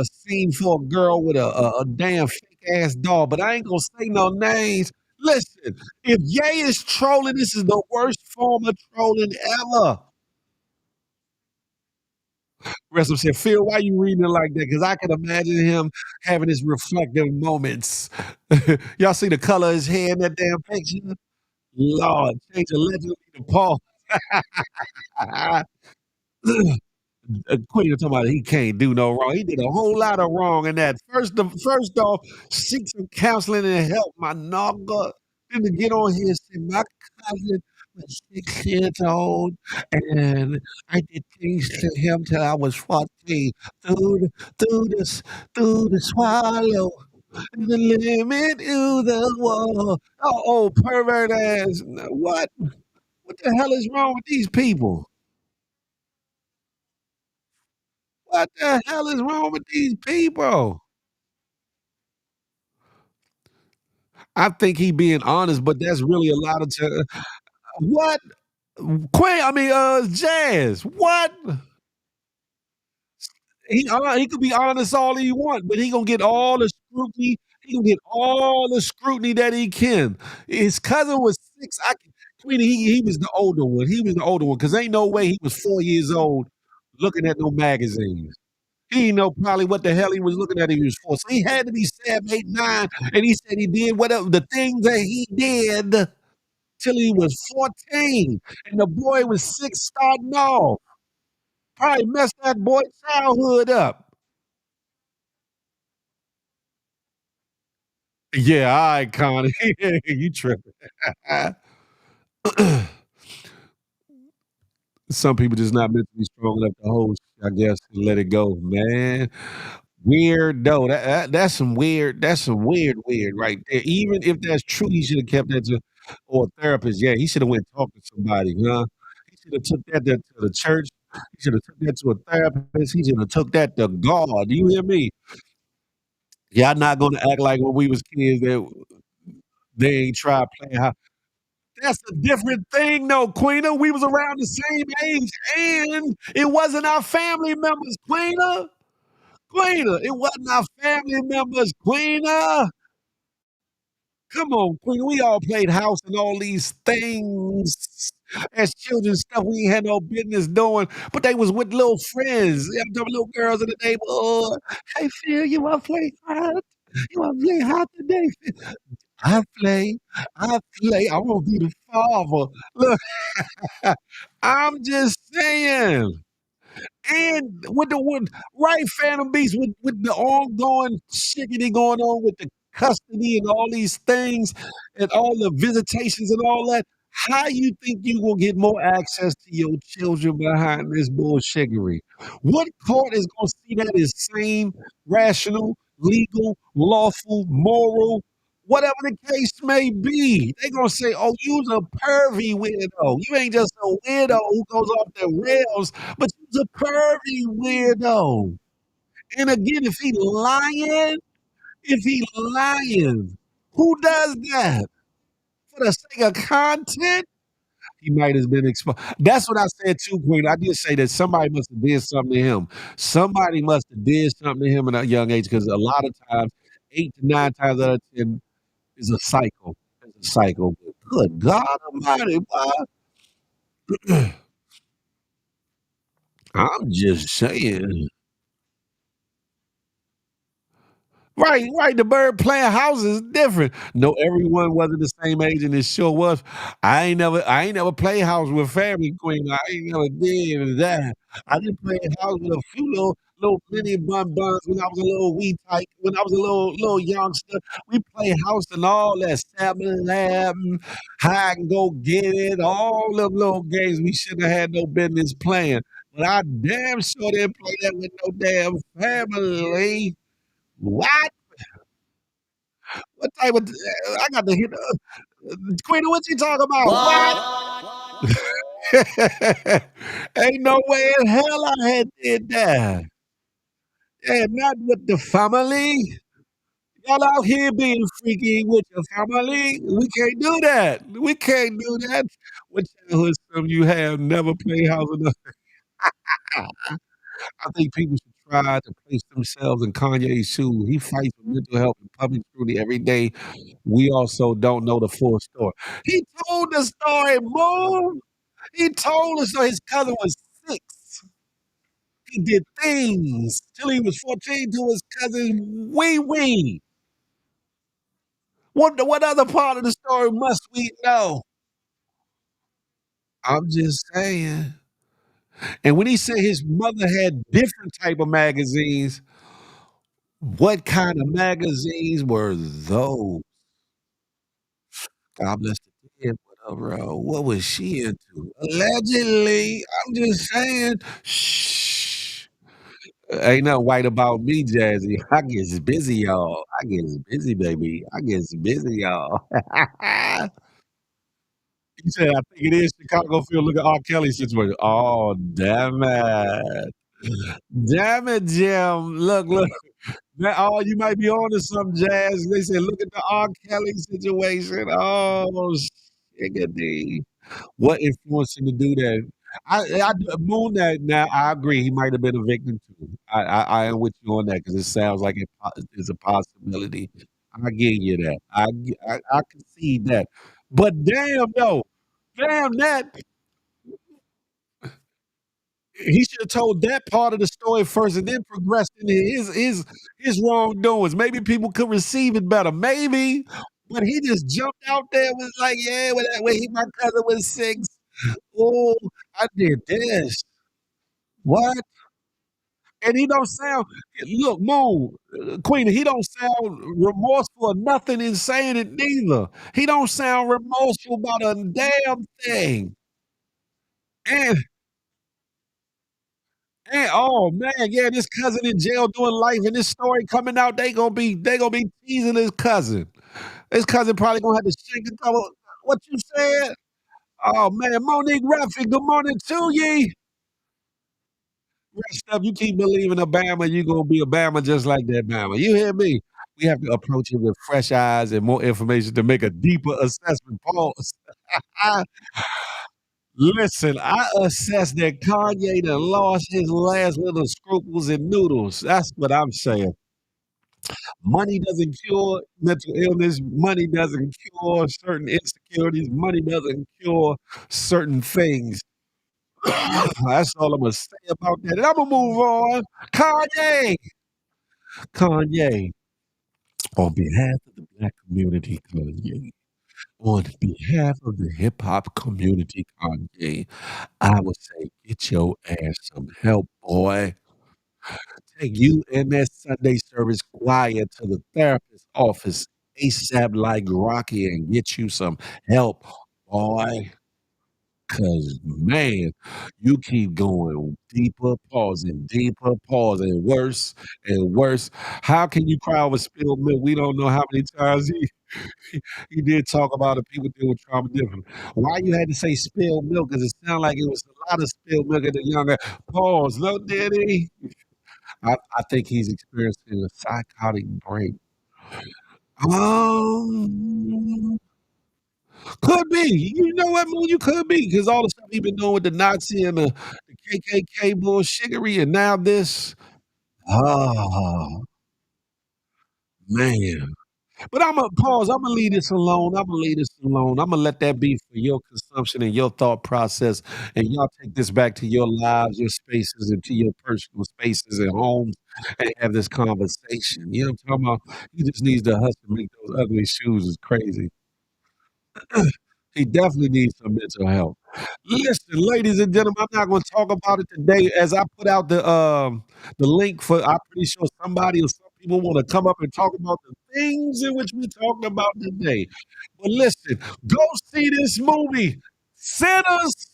scene for a girl with a damn fake ass doll. But I ain't gonna say no names. Listen, if Ye is trolling, this is the worst form of trolling ever. Rest of said, Phil, why you reading it like that? Because I can imagine him having his reflective moments. Y'all see the color of his hair in that damn picture? Lord, change allegedly to Paul. Queen talking about he can't do no wrong. He did a whole lot of wrong in that. First off, seek some counseling and help, my nogga. Then to get on here and say my cousin was 6 years old and I did things to him till I was 14. Through the swallow. The limit to the wall. Oh, pervert ass. What? What the hell is wrong with these people? What the hell is wrong with these people? I think he being honest, but that's really a lot of what? Quay, I mean, Jazz, what? He could be honest all he want, but he gonna get all the scrutiny. He gonna get all the scrutiny that he can. His cousin was 6. Queenie, he was the older one. He was the older one because ain't no way he was 4 years old looking at no magazines. He didn't know probably what the hell he was looking at if he was 4. So he had to be 7, 8, 9, and he said he did whatever the things that he did till he was 14, and the boy was 6 starting off. Probably messed that boy's childhood up. Yeah, all right, Connie. You tripping. Some people just not mentally strong enough to hold, I guess, and let it go, man. Weirdo. That's some weird right there. Even if that's true, he should have kept that to or a therapist. Yeah, he should have went and talked to somebody, huh? He should have took that to the church. He should have took that to a therapist. He should have took that to God. Do you hear me? Y'all not gonna act like when we was kids that they ain't try playing how that's a different thing though, Queena. We was around the same age and it wasn't our family members, Queena. Queena, it wasn't our family members, Queena. Come on, Queen. We all played house and all these things as children, stuff we ain't had no business doing, but they was with little friends. Yeah, them little girls in the neighborhood. Hey, Phil, you want to play hot? You want to play hot today? I play. I play. I want to be the father. Look, I'm just saying. And with right Phantom Beast with the ongoing shiggity going on with the custody and all these things and all the visitations and all that, how you think you gonna get more access to your children behind this bullshiggery? What court is gonna see that as sane, rational, legal, lawful, moral, whatever the case may be? They gonna say, "Oh, you's a pervy weirdo. You ain't just a weirdo who goes off the rails, but you's a pervy weirdo." And again, if he lying, who does that for the sake of content? He might have been exposed. That's what I said too, Queen. I did say that somebody must have did something to him. Somebody must have did something to him at a young age because a lot of times, 8 to 9 times out of 10, is a cycle. It's a cycle. Good God Almighty, boy. I'm just saying. Right. The bird playing houses is different. No, everyone wasn't the same age, and it sure was. I ain't never played house with family, Queen. I ain't never did that. I did play house with a few little mini buns when I was a little wee tyke. When I was a little youngster, we played house and all that salmon lab, hide and go get it, all them little games we shouldn't have had no business playing. But I damn sure didn't play that with no damn family. What? What type of I got to hit Queen, what you talking about? What? Ain't no way in hell I had did that. Yeah, not with the family. Y'all out here being freaky with your family. We can't do that. We can't do that. What childhood some you have never played house of the I think people should try to place themselves in Kanye's shoes. He fights for mental health and public scrutiny every day. We also don't know the full story. He told the story, Mo. He told us so his cousin was 6. He did things till he was 14 to his cousin Wee Wee. What other part of the story must we know? I'm just saying. And when he said his mother had different type of magazines, what kind of magazines were those? God bless the dead, whatever. What was she into? Allegedly, I'm just saying. Shh. Ain't nothing white about me, Jazzy. I gets busy, y'all. I gets busy, baby. I gets busy, y'all. You said I think it is Chicago Field. Look at R. Kelly's situation. Oh, damn it. Damn it, Jim. Look. Now, oh, you might be on to some Jazz. They said, look at the R. Kelly situation. Oh, shiggity. What influenced him to do that? Moon that now I agree he might have been a victim too. I am with you on that because it sounds like it's a possibility. I give you that. I concede that. But damn though, damn that he should have told that part of the story first and then progressed into his wrongdoings. Maybe people could receive it better. Maybe. But he just jumped out there and was like, yeah, when my cousin was 6. Oh, I did this. What? And he don't sound look, Moon, Queen, he don't sound remorseful or nothing in saying it neither. He don't sound remorseful about a damn thing. And oh man, yeah, this cousin in jail doing life and this story coming out, they gonna be teasing his cousin. His cousin probably gonna have to shake a couple. What you said? Oh man, Monique Ruffin, good morning to ye. Rest up, you keep believing Obama, you gonna be Obama just like that Bama. You hear me? We have to approach it with fresh eyes and more information to make a deeper assessment. Pause. Listen, I assess that Kanye done lost his last little scruples and noodles. That's what I'm saying. Money doesn't cure mental illness. Money doesn't cure certain insecurities. Money doesn't cure certain things. That's all I'm gonna say about that. And I'm gonna move on. Kanye, Kanye, on behalf of the black community, Kanye, on behalf of the hip hop community, Kanye, I would say get your ass some help, boy. Take you and that Sunday service choir to the therapist's office ASAP like Rocky and get you some help, boy. Cause man, you keep going deeper, pausing, worse and worse. How can you cry over spilled milk? We don't know how many times he did talk about it. People deal with trauma differently. Why you had to say spilled milk? Because it sounded like it was a lot of spilled milk at the younger pause. No, did he? I think he's experiencing a psychotic break. Um, could be. You know what, Moon? You could be because all the stuff he been doing with the Nazi and the KKK bullshittery, and now this. Oh man. But I'm gonna pause. I'm gonna leave this alone. I'm gonna leave this alone. I'm gonna let that be for your consumption and your thought process. And y'all take this back to your lives, your spaces, and to your personal spaces and homes and have this conversation. You know what I'm talking about? He just needs to hustle and make those ugly shoes is crazy. He definitely needs some mental health. Listen, ladies and gentlemen, I'm not going to talk about it today. As I put out the link for, I'm pretty sure somebody or some people want to come up and talk about the things in which we talked about today. But listen, go see this movie, Sinners.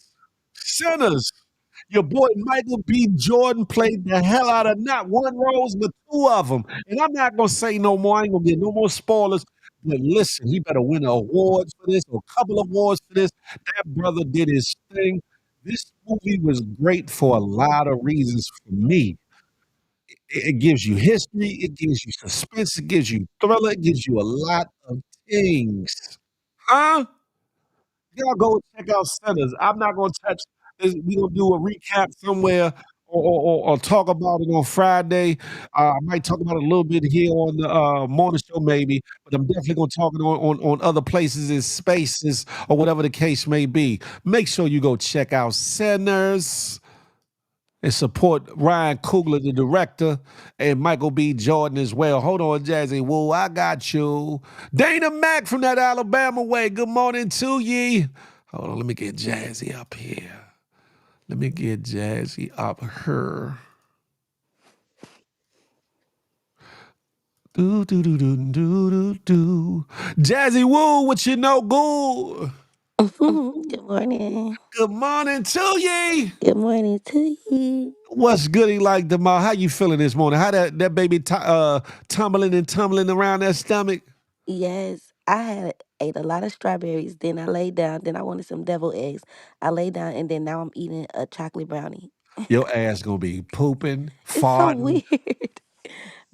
Your boy Michael B. Jordan played the hell out of not one rose, but 2 of them. And I'm not gonna say no more. I ain't gonna get no more spoilers. But listen, he better win an award for this or a couple of awards for this. That brother did his thing. This movie was great for a lot of reasons for me. It gives you history, it gives you suspense, it gives you thriller, it gives you a lot of things. Huh? Y'all go check out Sinners. I'm not gonna touch this. We gonna do a recap somewhere or talk about it on Friday. I might talk about it a little bit here on the morning show, maybe, but I'm definitely gonna talk it on other places and spaces or whatever the case may be. Make sure you go check out Sinners and support Ryan Coogler, the director, and Michael B. Jordan as well. Hold on, Jazzy. Whoa, I got you. Dana Mack from that Alabama way. Good morning to ye. Hold on, let me get Jazzy up here. Let me get Jazzy up here. Do do do do do do do. Jazzy Woo, what you know, good? Good morning. Good morning to ye. Good morning to you. What's goody like tomorrow? How you feeling this morning? How that baby tumbling and tumbling around that stomach? Yes, I had ate a lot of strawberries. Then I laid down. Then I wanted some devil eggs. I laid down, and then now I'm eating a chocolate brownie. Your ass gonna be pooping, It's so farting, weird.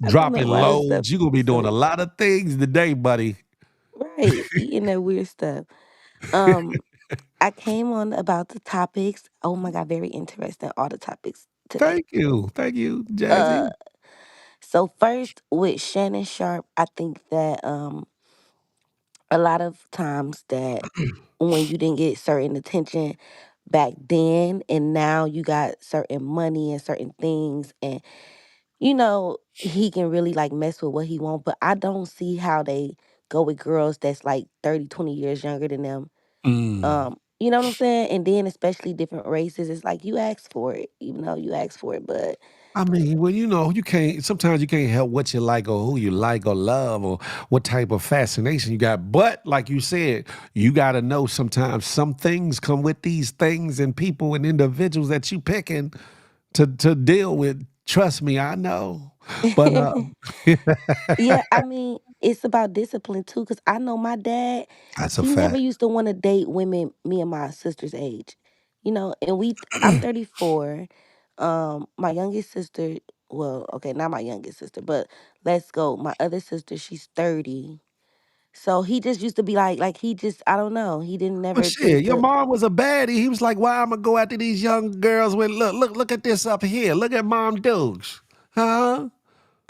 I don't know dropping why this stuff loads. You gonna be is doing so a lot of things today, buddy. right. Eating that weird stuff. Um, I came on about the topics. Oh my god, very interesting. All the topics today. Thank you, Uh, Jazzy. so first with Shannon Sharp, I think that a lot of times that when you didn't get certain attention back then and now you got certain money and certain things and he can really like mess with what he want, but I don't see how they go with girls that's like 30, 20 years younger than them. Mm. You know what I'm saying? And then especially different races, it's like you asked for it, even though you asked for it, but I mean, well, you can't. Sometimes you can't help what you like or who you like or love or what type of fascination you got. But like you said, you got to know sometimes some things come with these things and people and individuals that you picking to deal with. Trust me, I know. But yeah, I mean, it's about discipline too. Cause I know my dad, that's a he never fact. used to want to date women me and my sister's age. And I'm 34. My youngest sister, well, okay, not my youngest sister, but let's go. My other sister, she's 30. So he just used to be like he just, I don't know. He didn't But never shit, think your to, mom was a baddie. He was like, "Why I'm gonna go after these young girls when look at this up here. Look at Mom Dukes, huh?"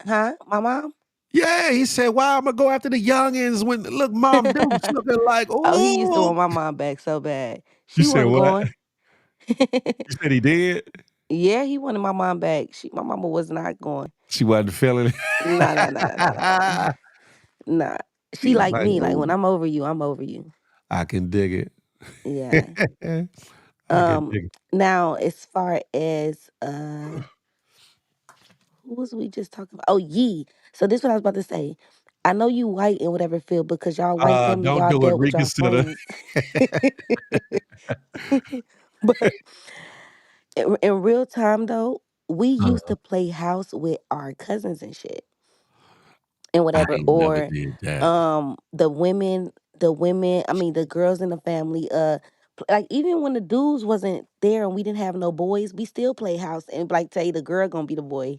huh? My mom? Yeah, he said, "Why I'm gonna go after the youngins when look Mom Dukes looking like Oh, he used to oh." want my mom back so bad. You She said wasn't what? going. You said he did. Yeah, he wanted my mom back. My mama was not going. She wasn't feeling Nah, nah, nah, nah, nah, nah, nah. it. Nah. She He was like like, me. Like when "Ooh, I'm over you, I'm over you. I can dig it. Yeah. I can dig it." Now as far as who was we just talking about? Oh, Yee. So this what I was about to say. I know you white in whatever field because y'all white family, Don't y'all do it. dealt with y'all Reconsider. friends. But in real time though, we used to play house with our cousins and shit. And I whatever, ain't never or did that. the women, I mean the girls in the family, like even when the dudes wasn't there and we didn't have no boys, we still play house and like tell you the girl gonna be the boy.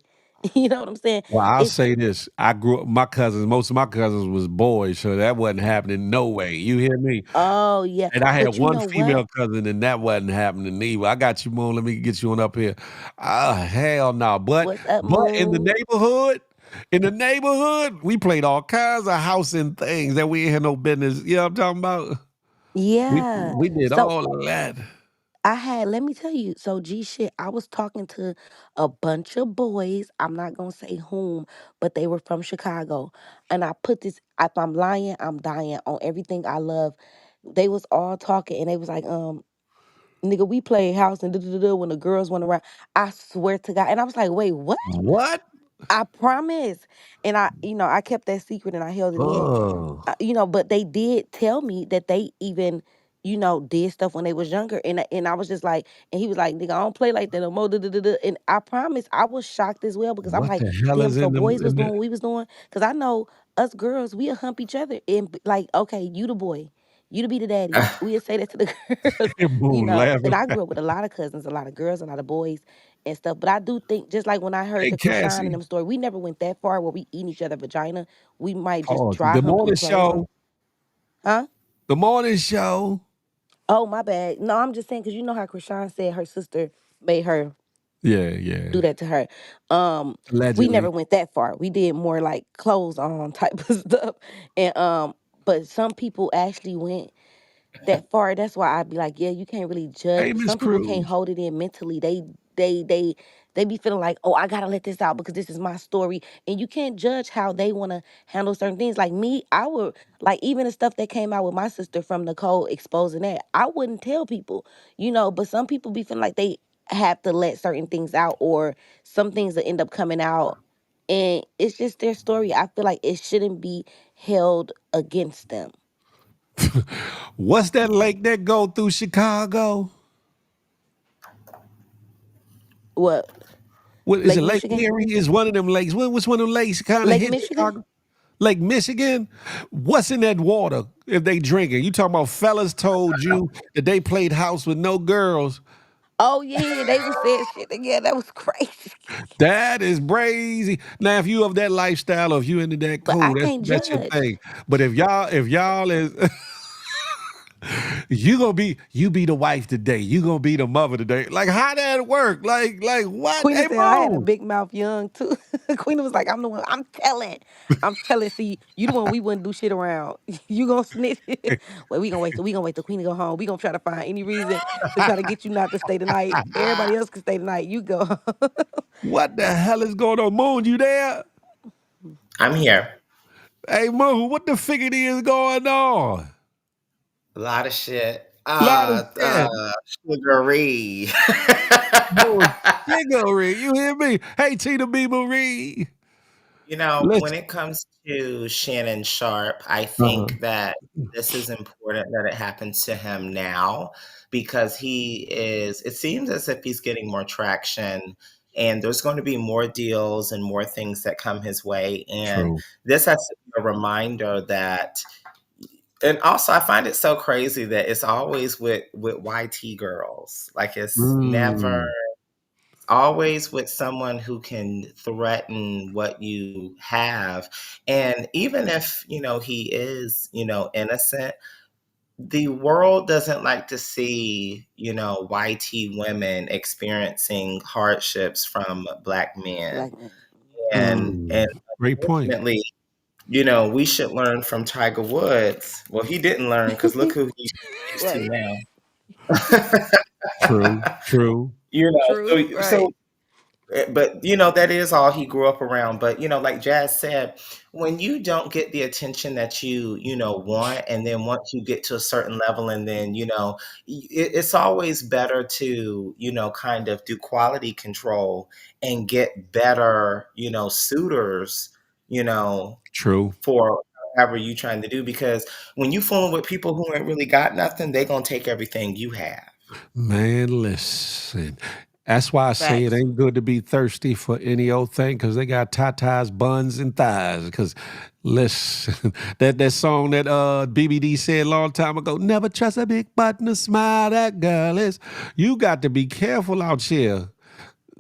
You know what I'm saying? Well, I'll It's say this. I grew up, my cousins, most of my cousins was boys, so that wasn't happening no way. You hear me? oh yeah, And I had but you one know what? female cousin, and that wasn't happening either. I got you, Moon. Let me get you on up here. Ah, hell no. But What's up, but Moon? in the neighborhood, we played all kinds of house and things that we ain't had no business. You know what I'm talking about? Yeah. We did So all of that. let me tell you, so G shit, I was talking to a bunch of boys. I'm not gonna say whom, but they were from Chicago. And I put this, if I'm lying, I'm dying on everything I love. They was all talking and they was like, nigga, we played house and when the girls went around. I swear to God. And I was like, wait, what? What? I promise. And I kept that secret and I held it in. Oh, But they did tell me that they even, did stuff when they was younger, and I was just like, and he was like, "Nigga, I don't play like that no more." duh, duh, duh, duh." And I promise, I was shocked as well because I'm what like, the hell "Damn!" is So in the boys was doing what we was doing because I know us girls, we'll hump each other and like, okay, you the boy, you to be the daddy. We'll say that to the girls, Moon And laughing? I grew up with a lot of cousins, a lot of girls, a lot of boys, and stuff. But I do think, just like when I heard Hey, the Krishan and Cassie. them story, we never went that far where we eating each other vagina. We might just Pause. dry The hump morning and play show. some. Huh? The morning show. Oh, my bad. No, I'm just saying because you know how Krishan said her sister made her Yeah, yeah. do that to her. We Allegedly. never went that far. We did more like clothes on type of stuff. And but some people actually went that far. That's why I'd be like, yeah, you can't really judge. Hey, Miss Some people can't Cruz. hold it in mentally. They they they be feeling like, oh, I gotta let this out because this is my story. And you can't judge how they wanna handle certain things. Like me, I would like even the stuff that came out with my sister from Nicole exposing that, I wouldn't tell people, but some people be feeling like they have to let certain things out or some things that end up coming out. And it's just their story. I feel like it shouldn't be held against them. What's that lake that go through Chicago? What? What is Lake it? Lake Michigan? Erie is one of them lakes. What's one of them lakes kind of Lake hit Michigan? Chicago? Lake Michigan? What's in that water if they drink it? You talking about fellas told you that they played house with no girls. Oh yeah, they was saying shit. Yeah, that was crazy. That is crazy. Now, if you of that lifestyle or if you into that, But I cool, can't that's your judge. thing. But if y'all is you be the wife today, you gonna be the mother today. Like how that work? Like what? Queena Hey said I had a Mo. big mouth young too. Queena was like, I'm the one. I'm telling. I'm telling. See, you the one we wouldn't do shit around. You gonna snitch? Well, we gonna wait till Queena go home. We gonna try to find any reason to try to get you not to stay tonight. Everybody else can stay tonight. You go. What the hell is going on? Moon, you there? I'm here. Hey Moon, what the figgity is going on? A lot of shit. Lot of shit. Sugary. Moon, Sigary, you hear me? Hey Tina B. Marie. When Listen. it comes to Shannon Sharp, I Uh-huh. think that this is important that it happens to him now because it seems as if he's getting more traction and there's going to be more deals and more things that come his way. And True. this has to be a reminder that, and also I find it so crazy that it's always with YT girls. Like it's never Mm, always with someone who can threaten what you have. And even if, he is, innocent, the world doesn't like to see, YT women experiencing hardships from black men. Black man. And great point. unfortunately, we should learn from Tiger Woods. Well, he didn't learn because look who he is to Right. now. True. True. True. So Right. but that is all he grew up around. But like Jazz said, when you don't get the attention that you want, and then once you get to a certain level, and then it's always better to kind of do quality control and get better suitors you know True. for whatever you trying to do, because when you fooling with people who ain't really got nothing, they gonna take everything you have. Man, listen. That's why I say it Facts. ain't good to be thirsty for any old thing because they got tatas, buns, and thighs. Because listen, that song that BBD said a long time ago, never trust a big butt and a smile that girl is. You got to be careful out here.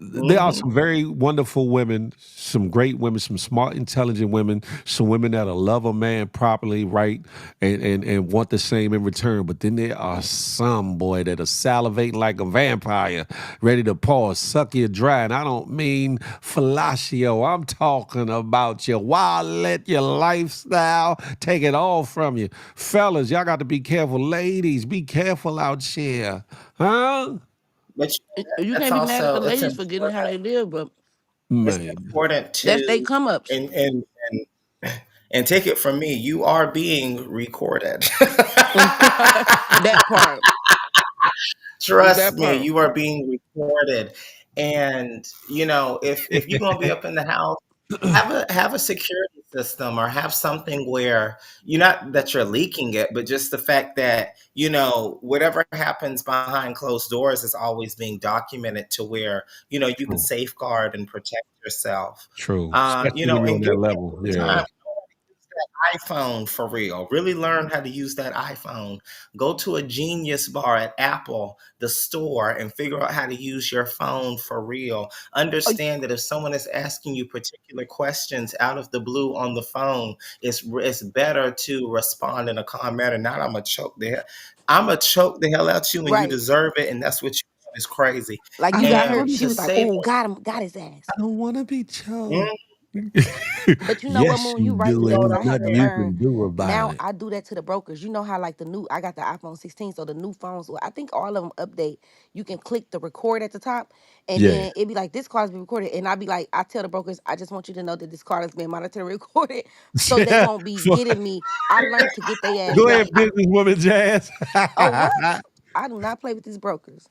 There are Hmm. some very wonderful women, some great women, some smart, intelligent women, some women that'll love a man properly, right, and want the same in return. But then there are some, boy, that are salivating like a vampire, ready to pause, suck you dry. And I don't mean fellatio. I'm talking about your wild, let your lifestyle take it all from you. Fellas, y'all got to be careful. Ladies, be careful out here. Huh? But You that's can't be mad at the also it's ladies for getting how important. they live, but It's Man. important that's they to come ups. and take it from me, you are being recorded. That part. Trust That me, part. you are being recorded. And if you're gonna be up in the house, have a security system, or have something where you're not that you're leaking it, but just the fact that whatever happens behind closed doors is always being documented to where you can True. safeguard and protect yourself. True. Especially when you're on And that give level. people the Yeah. time. iPhone for real. Really learn how to use that iPhone. Go to a Genius Bar at Apple, the store, and figure out how to use your phone for real. Oh, Understand that if someone is asking you particular questions out of the blue on the phone, it's better to respond in a calm manner. Not I'm gonna choke the hell out you, and you right. deserve it, and that's what you want is crazy. Like I you don't got And her. want She to was like, say "Oh, that, got him, got his ass." I don't want to be choked. mm, But you know what, Yes, Moon? you You right do, though, and because there's I had to nothing you learn. can do about Now it. I do that to the brokers. You know how like the new I got the iPhone 16, so the new phones. Well, I think all of them update. You can click the record at the top, and Yeah. then it'd be like this call has been recorded, and I'd be like, I tell the brokers, I just want you to know that this call has been monitored and recorded, so they won't be So, getting me. I learned to get their ass go ahead, back. businesswoman Jazz. Oh what? I do not play with these brokers.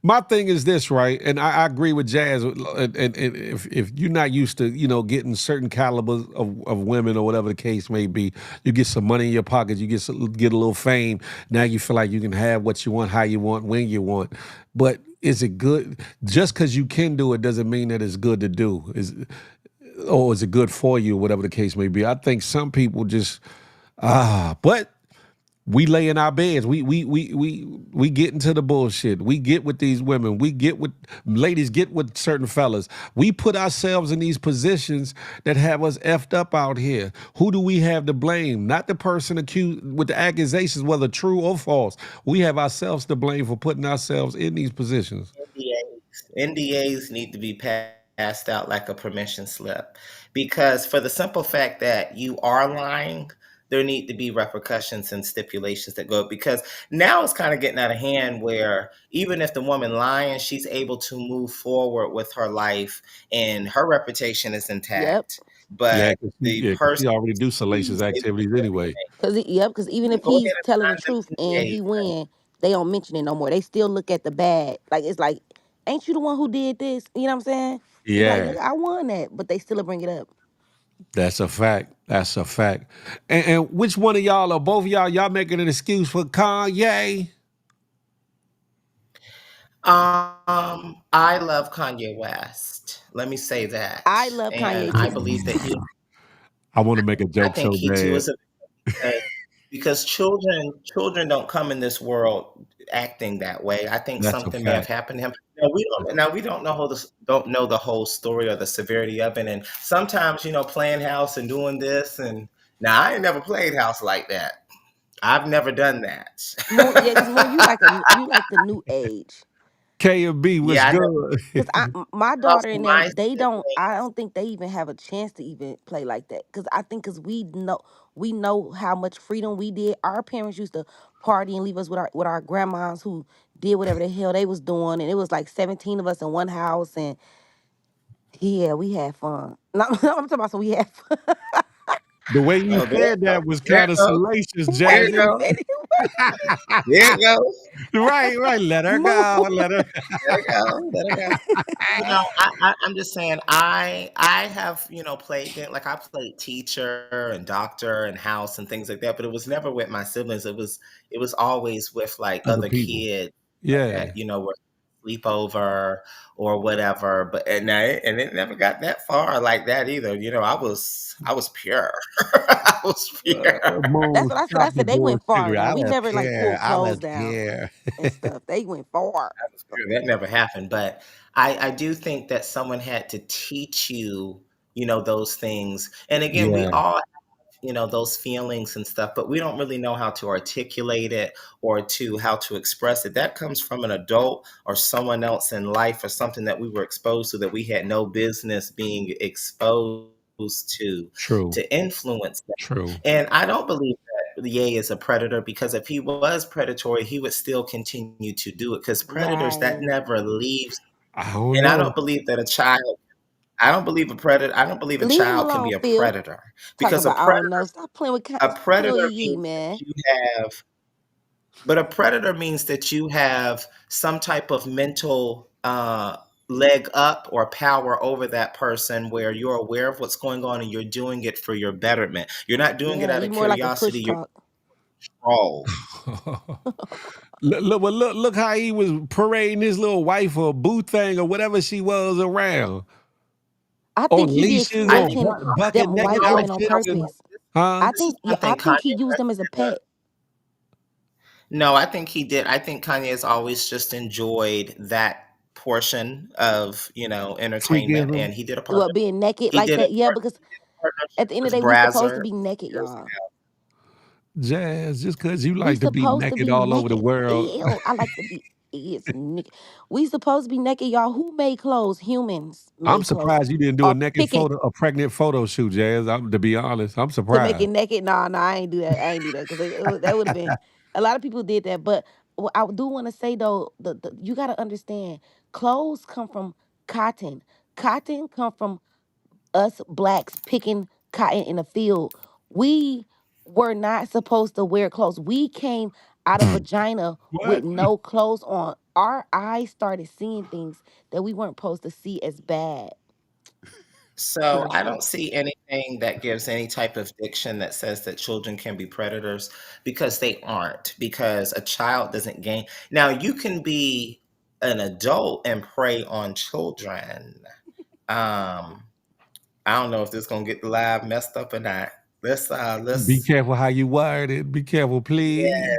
My thing is this, right? And I agree with Jazz. And if you're not used to, getting certain calibers of women or whatever the case may be, you get some money in your pocket, you get a little fame. Now you feel like you can have what you want, how you want, when you want. But is it good? Just because you can do it doesn't mean that it's good to do. Or is it good for you, whatever the case may be? I think some people just but we lay in our beds. We get into the bullshit. We get with these women. We get with ladies. Get with certain fellas. We put ourselves in these positions that have us effed up out here. Who do we have to blame? Not the person accused with the accusations, whether true or false. We have ourselves to blame for putting ourselves in these positions. NDAs need to be passed out like a permission slip, because for the simple fact that you are lying, there need to be repercussions and stipulations that go, because now it's kind of getting out of hand where even if the woman lying, she's able to move forward with her life and her reputation is Yep. intact, but Yeah, the because she person already do salacious is able to activities do anyway. everything. Yep. Because even Yeah, if go he's ahead and telling the sign them truth and NDAs. he win, they don't mention it no more. They still look at the bad. Like it's like, ain't you the one who did this? You know what I'm saying? It's like, Yeah, look, I won that, but they still bring it up. that's a fact. That's a fact. And which one of y'all or both of y'all making an excuse for Kanye? I love Kanye West. Let me say that. I love And Kanye I too. believe that I want to make a I joke think so he too bad. is a, because children don't come in this world acting that way. I think That's a something may have fact. happened to him. We don't know don't know the whole story or the severity of it. And sometimes, playing house and doing this, and now I ain't never played house like that. I've never done that. More, yeah, because more you like the new age. K and B was Yeah, I never good. Cause my lost daughter and them, my they don't. I siblings. don't think they even have a chance to even play like that. Cause I think, cause we know how much freedom we did. Our parents used to party and leave us with our grandmas who did whatever the hell they was doing, and it was like 17 of us in one house, and yeah, we had fun. No, I'm talking about, so we had fun. The way you Oh, there it said goes. that was There kind it of goes. salacious, There Wait it Jazzy. a goes. minute, There it goes. Right. Let her move. go. Let her. There it goes. There it goes. I'm just saying, I have, played game, like I played teacher and doctor and house and things like that, but it was never with my siblings. It was always with like Other other people. kids Yeah. that, were sleepover or whatever. But and it never got that far like that either. I was pure. I was pure. That's Moon, what I said. stop I the said they went far. bullshit. Now I we was never like here. pulled I clothes was down here. and stuff. They went far. That was pure. That never happened. But I do think that someone had to teach you, those things. And again, we Yeah, all those feelings and stuff, but we don't really know how to articulate it or to how to express it. That comes from an adult or someone else in life, or something that we were exposed to that we had no business being exposed true, to influence that. true. And I don't believe that Ye is a predator, because if he was predatory, he would still continue to do it, because predators, that Right. never leaves. I don't And I know. don't believe that a child I don't believe a predator. I don't believe a Leave him child can be alone, a Phil. predator, Talk because a about I don't predator know. a Stop playing with predator Yee, means man. that you have but a predator means that you have some type of mental leg up or power over that person, where you're aware of what's going on and you're doing it for your betterment. You're not doing it Yeah, out he of more like a curiosity. push You're talk. control. Look how he was parading his little wife or boo thing or whatever she was around. I on think he be leashes, on exploiting bucket them naked white No, women on outfits, and purpose. huh? I this is think one I thing think Kanye he used does them as a in the pet. no, I think he did. I think Kanye has always just enjoyed that portion of, entertainment, Freakism. and he did a Well, partner. being naked He like did a that, yeah, part. because He did a partnership at the end of with the day, we supposed to Brazzer be naked, years y'all. ago. Jazz, just because you We like to be supposed to naked be all over the naked. world. Ew, I like to be it's naked. We supposed to be naked, y'all. Who made clothes? Humans I'm made clothes. surprised you didn't do Or picking a pregnant photo shoot, Jazz. To be honest, I'm to make it surprised. naked. Nah, nah, I ain't do that. I ain't do that because that would have been. A lot of people did that, but what I do want to say though, you got to understand, clothes come from cotton. Cotton come from us blacks picking cotton in the field. We were not supposed to wear clothes. We came out of vagina with What? no clothes on. Our eyes started seeing things that we weren't supposed to see as bad. So Come I on. don't see anything that gives any type of diction that says that children can be predators because they aren't. Because a child doesn't gain. Now you can be an adult and prey on children. Um, I don't know if this gonna get the live messed up or not. Be Let's careful how you wired it. Be careful, please. yeah.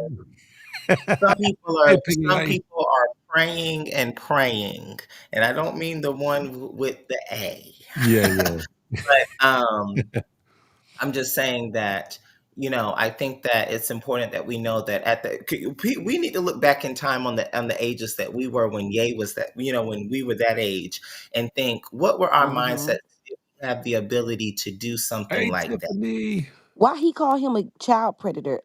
Some people Hey, are Piggy some Lane. people are praying and praying, and I don't mean the one with the A. Yeah, yeah. But I'm just saying that, I think that it's important that we know that we need to look back in time on the ages that we were when Ye was that, when we were that age, and think what were our Hmm. mindsets if we have the ability to do something Hey, like that. Tiffany. Why he call him a child predator?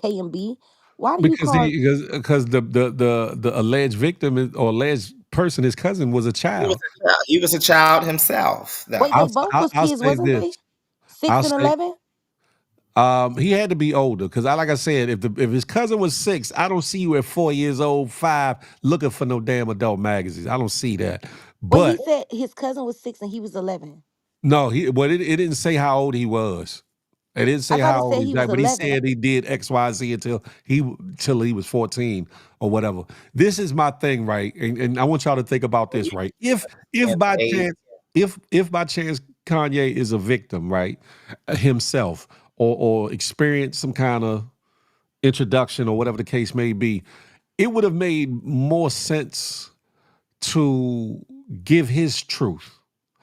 KMB. Why do you Because call? the alleged victim or alleged person, his cousin, was a He was child. a child. He was a child himself, Wait, though. they both was I'll kids, say wasn't this. they? Six I'll and say 11. he had to be older because like I said, if his cousin was 6, I don't see you at 4 years old, 5, looking for no damn adult magazines. I don't see that. Wait, he But said his cousin was 6 and he was 11. no, it didn't say how old he was. It didn't I say thought how it old said he's he was like, but he 11. said he did X, Y, Z till he was 14 or whatever. This is my thing, right? And I want y'all to think about Well, this, you right? understand If by the age. chance, if by chance Kanye is a victim, right, himself, or experienced some kind of introduction or whatever the case may be, it would have made more sense to give his truth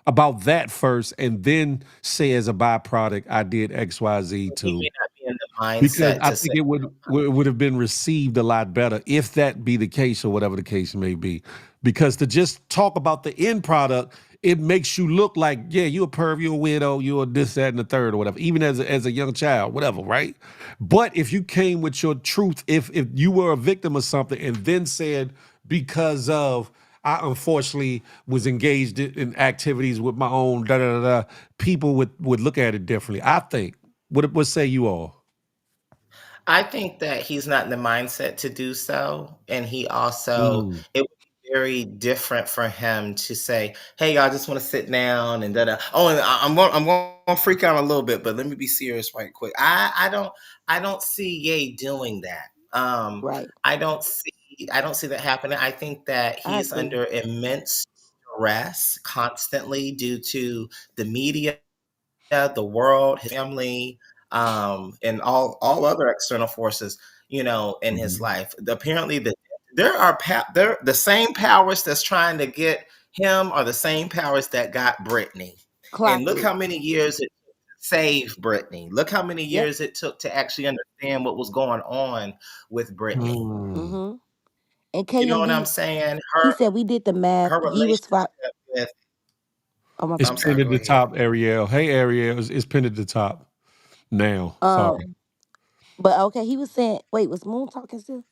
about that first and then say as a byproduct, I did XYZ He too. may not be in the Because mindset I to say, think it would have been received a lot better if that be the case or whatever the case may be. Because to just talk about the end product, it makes you look like, yeah, you're a perv, you're a weirdo, you're this, that, and the third or whatever, even as a young child, whatever, right? But if you came with your truth, if you were a victim of something and then said, because of I unfortunately was engaged in activities with my own da da da, da, people would look at it differently. I think. What say you all? I think that he's not in the mindset to do so, and he also Mm, it would be very different for him to say, "Hey, I just want to sit down and da da." Oh, and I'm going to freak out a little bit, but let me be serious right quick. I don't see Ye doing that. Right. I don't see that happening. I think that I he's agree. under immense stress constantly due to the media, the world, his family, and all other external forces, in his mhm. life. Apparently, there the same powers that's trying to get him are the same powers that got Brittany. And Clock look it. how many years it saved Brittany. Look how many Yep. years it took to actually understand what was going on with Brittany. Mm. Mm-hmm. And You know what I'm KMB, saying? he Her said we did the math. her He was five. relationship with Oh my It's I'm bad. pinned sorry, at go the ahead. top, Ariel. Hey, Ariel, it's pinned at the top now. Sorry. Um, but okay, he was saying, wait, was Moon talking still?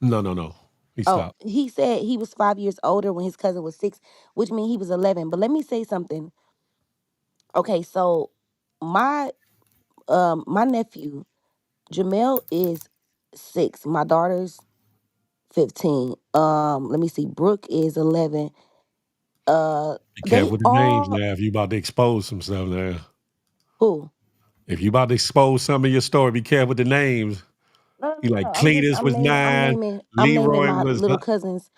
No, no, no. He Oh, stopped. he said he was 5 years older when his cousin was 6, which means he was 11. But let me say something. Okay, so my my nephew Jamel is 6. My daughter's 15. Let me see. Brooke is 11. Uh, Be they careful with the names all now. If you about to expose some stuff now. who? If you about to expose some of your story, be careful with the names. No, no, You no, like no. Cletus I'm was naming. I'm 9, naming. I'm naming Leroy my was little cousins.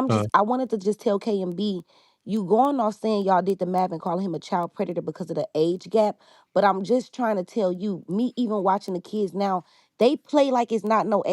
uh, I wanted to just tell K and B. you going off saying y'all did the math and calling him a child predator because of the age gap. But I'm just trying to tell you, me even watching the kids now, they play like it's not no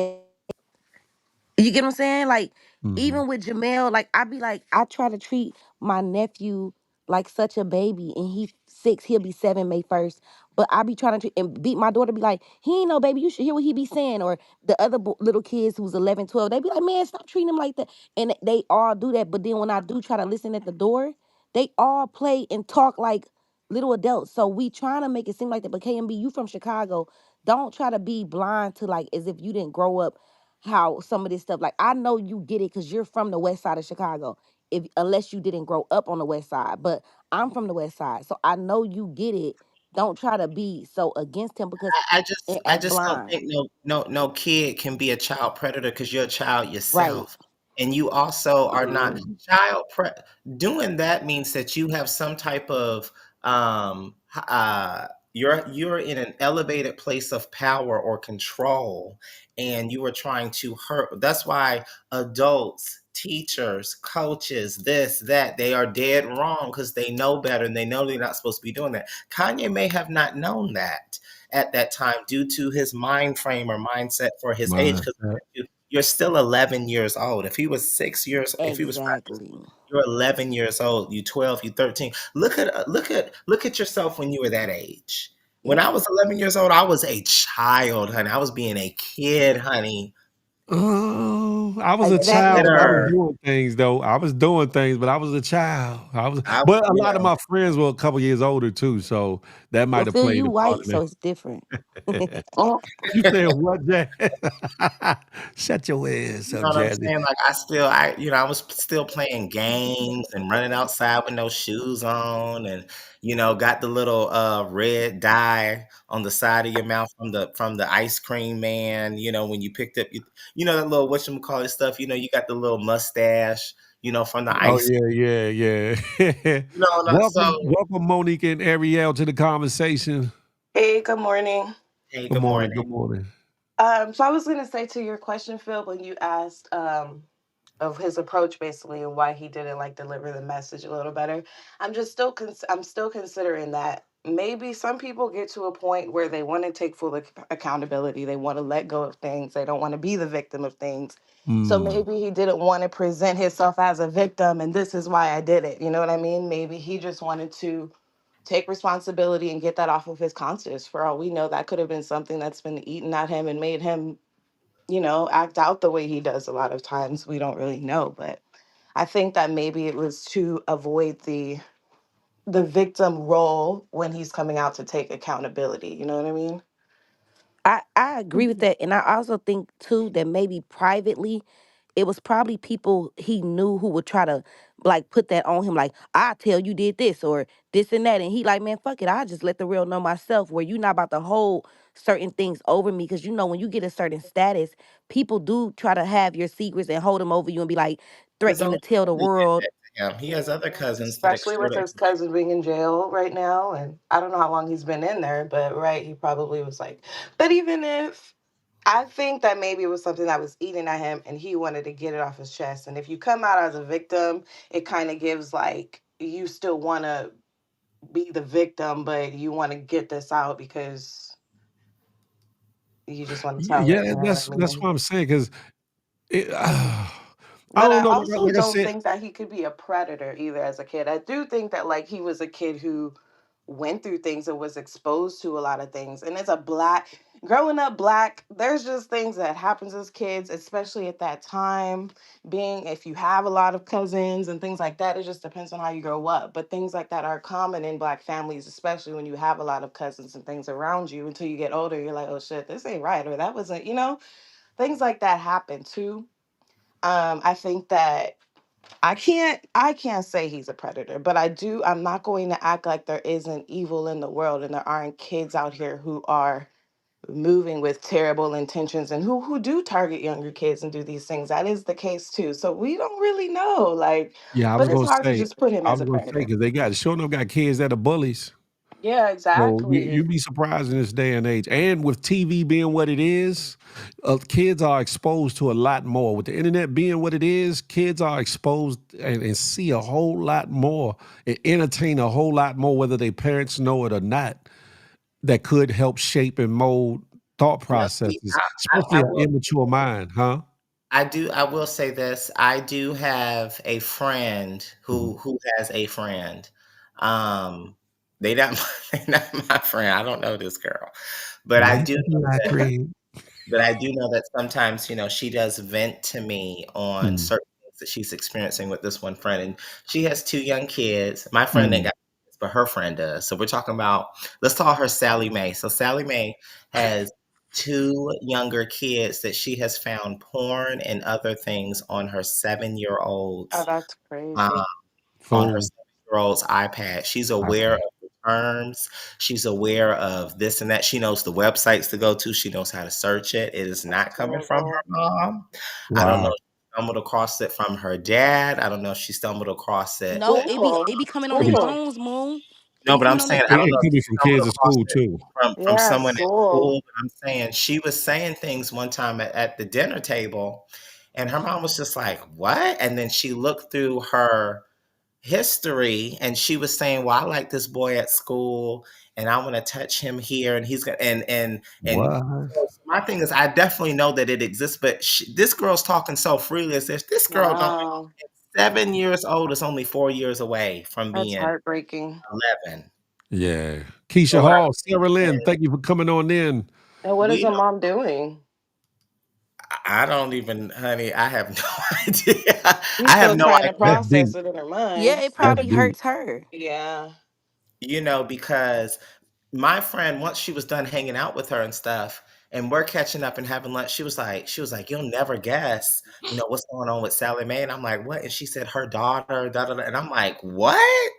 you get what I'm saying? Like, Mhm. even with Jamel, like I be like, I try to treat my nephew like such a baby, and he's 6, he'll be 7 May 1st. But I be trying to treat and beat my daughter, be like, he ain't no baby, you should hear what he be saying. Or the other little kids who's 11, 12, they be like, man, stop treating him like that. And they all do that. But then when I do try to listen at the door, they all play and talk like little adults. So we trying to make it seem like that. But KMB, you from Chicago, don't try to be blind to like as if you didn't grow up how some of this stuff, like I know you get it because you're from the west side of Chicago, if unless you didn't grow up on the west side. But I'm from the west side, so I know you get it. Don't try to be so against him because and I act just don't blind. think no kid can be a child predator because you're a child Right. yourself, and you also are not doing that means that you have some type of you're in an elevated place of power or control, and you are trying to hurt. That's why adults, teachers, coaches, this, that, they are dead wrong because they know better and they know they're not supposed to be doing that. Kanye may have not known that at that time due to his mind frame or mindset for his age. Because Mindset. you're still 11 years old. If he was 5 years Exactly. old, you're 11 years old. You 12, you 13. Look at yourself when you were that age. When Yeah. I was 11 years old, I was a child, honey. I was being a kid, honey. Oh, I was a Exactly. child, but I was Bitter. doing things though. I was doing things, but I was a child. I, But a you lot of know, my friends were a couple years older too, so that Well, might have Phil, played you a part white, in so it's different. it. You said what, Jazz? Shut your ass You up, know what I'm Jazzy. saying? Like I was still playing games and running outside with no shoes on, and got the little red dye on the side of your mouth from the ice cream man. When you picked up, that little whatchamacallit stuff. You got the little mustache. From the Oh ice. yeah, yeah, yeah. So Welcome, Monique and Ariel to the conversation. Hey, good morning. hey, Good good morning. morning. Good morning. So I was gonna say to your question, Phil, when you asked of his approach basically and why he didn't like deliver the message a little better. I'm still considering that maybe some people get to a point where they want to take full accountability. They want to let go of things. They don't want to be the victim of things. So Mm. maybe he didn't want to present himself as a victim and this is why I did it. You know what I mean? Maybe he just wanted to take responsibility and get that off of his conscience. For all we know, that could have been something that's been eating at him and made him, act out the way he does a lot of times. We don't really know, but I think that maybe it was to avoid the victim role when he's coming out to take accountability. You know what I mean? I agree with that. And I also think too that maybe privately it was probably people he knew who would try to like put that on him, like, I tell you did this or this and that. And he like, man, fuck it. I just let the real know myself where you not about to hold certain things over me. Cause when you get a certain status, people do try to have your secrets and hold them over you and be like His threatening own to tell the family did world. that to him. He has other cousins that Especially with extorted his cousin being in jail right now. And I don't know how long he's been in there, but right, he probably was like, but even if I think that maybe it was something that was eating at him and he wanted to get it off his chest. And if you come out as a victim, it kind of gives like you still want to be the victim, but you want to get this out because you just want to tell it. Yeah, You know what I that's mean? what I'm saying. Cause I But don't I know. also Like I don't said, think that he could be a predator either as a kid. I do think that like he was a kid who went through things and was exposed to a lot of things. And as a black growing up black, there's just things that happens as kids, especially at that time. Being if you have a lot of cousins and things like that, it just depends on how you grow up. But things like that are common in black families, especially when you have a lot of cousins and things around you until you get older, you're like, oh shit, this ain't right, or that wasn't, things like that happen too. I think that I can't say he's a predator, but I'm not going to act like there isn't evil in the world and there aren't kids out here who are moving with terrible intentions and who do target younger kids and do these things. That is the case too. So we don't really know. Like, yeah, but it's hard to just put him I as was a gonna say predator. because they got sure enough got kids that are bullies. Yeah, So you exactly. be surprised in this day and age, and with TV being what it is, kids are exposed to a lot more. With the internet being what it is, kids are exposed and see a whole lot more and entertain a whole lot more, whether their parents know it or not. That could help shape and mold thought No, see, processes, I especially an will immature mind, huh? I will say this. I do have a friend Mhm. who has a friend. Um, they not they not my friend. I don't know this girl, but I Nice do know black that. ring. But I do know that sometimes, she does vent to me on Mm, certain things that she's experiencing with this one friend, and she has 2 young kids. My friend ain't mm. got kids, but her friend does. So we're talking about, let's call her Sally Mae. So Sally Mae has 2 younger kids that she has found porn and other things on her Oh, 7-year-old's that's um, crazy. on her Phone. 7-year-old's iPad. She's aware of iPad. the terms. She's aware of this and that. She knows the websites to go to. She knows how to search it. It is That's not coming from her terrible. mom. I don't know Wow. if she stumbled across it from her dad. I don't know if she stumbled across it. No, it be School. it be coming on Could their be, School. phones, Moon. It No, be but I'm coming on their saying I don't it know phone. if could be she from stumbled kids at across school it too. from Yeah, someone at school. school. But I'm saying she was saying things one time at the dinner table, and her mom was just like, "What?" And then she looked through her history and she was saying, well, I like this boy at school and I want to touch him here and he's gonna and What? so my thing is I definitely know that it exists, but this girl's talking so freely as if this girl don't Wow. 7 years old is only 4 years away from That's being heartbreaking. 11. Yeah. Keisha So what I'm Hall, Sarah saying Lynn, is thank you for coming on in. And what is we the don't mom doing? I don't even, honey, I have no idea. She's I have still no trying to That's idea. deep. process it in her Yeah, mind. it That's probably deep. hurts her. Yeah. Because my friend, once she was done hanging out with her and stuff, and we're catching up and having lunch, she was like, you'll never guess, what's going on with Sally Mae. And I'm like, what? And she said her daughter, da da da. And I'm like, what?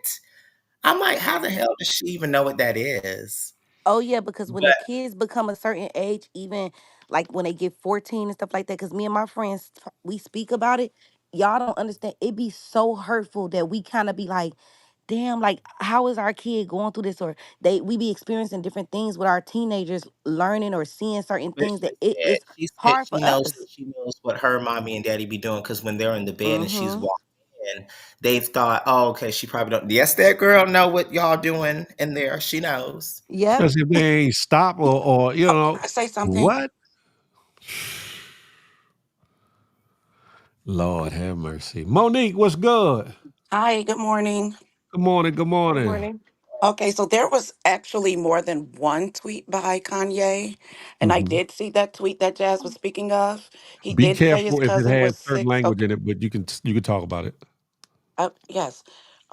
I'm like, how the hell does she even know what that is? Oh yeah, because when the But kids become a certain age, even like when they get 14 and stuff like that, because me and my friends we speak about it, y'all don't understand. It be so hurtful that we kind of be like, damn, like how is our kid going through this? Or we be experiencing different things with our teenagers learning or seeing certain but things that it is she said hard she for knows that us. she knows what her mommy and daddy be doing because when they're in the bed and she's Mm-hmm. walking in, they've thought, oh, okay, she probably don't. Yes, that girl know what y'all doing in there. She knows. Yep. Especially if they ain't stop or Can I say something? what? Lord have mercy. Monique, what's good? Hi, good morning. Good morning. Good Good morning. morning. Okay, so there was actually more than one tweet by Kanye, and I Mhm. did see that tweet that Jazz was speaking of. He Be did say his careful if it cousin has was certain sick. language Okay, in it, but you can talk about it. yes.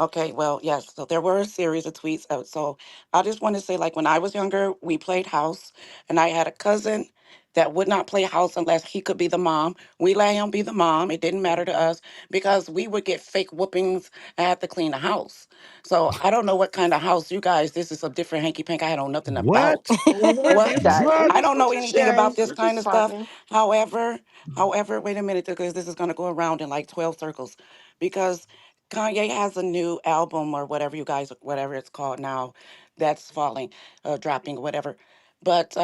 Okay, well, yes. So there were a series of tweets. So I just want to say, like, when I was younger, we played house, and I had a cousin that would not play house unless he could be the mom. We let him be the mom. It didn't matter to us because we would get fake whoopings and have to clean the house. So I don't know what kind of house you guys, this is a different hanky pank I don't know nothing What? about. Neither have What? you guys. What? I don't We're know just anything sharing. about this We're kind just of stuff. talking. However, wait a minute, because this is going to go around in like 12 circles. Because Kanye has a new album or whatever you guys, whatever it's called now, that's falling, dropping, whatever. But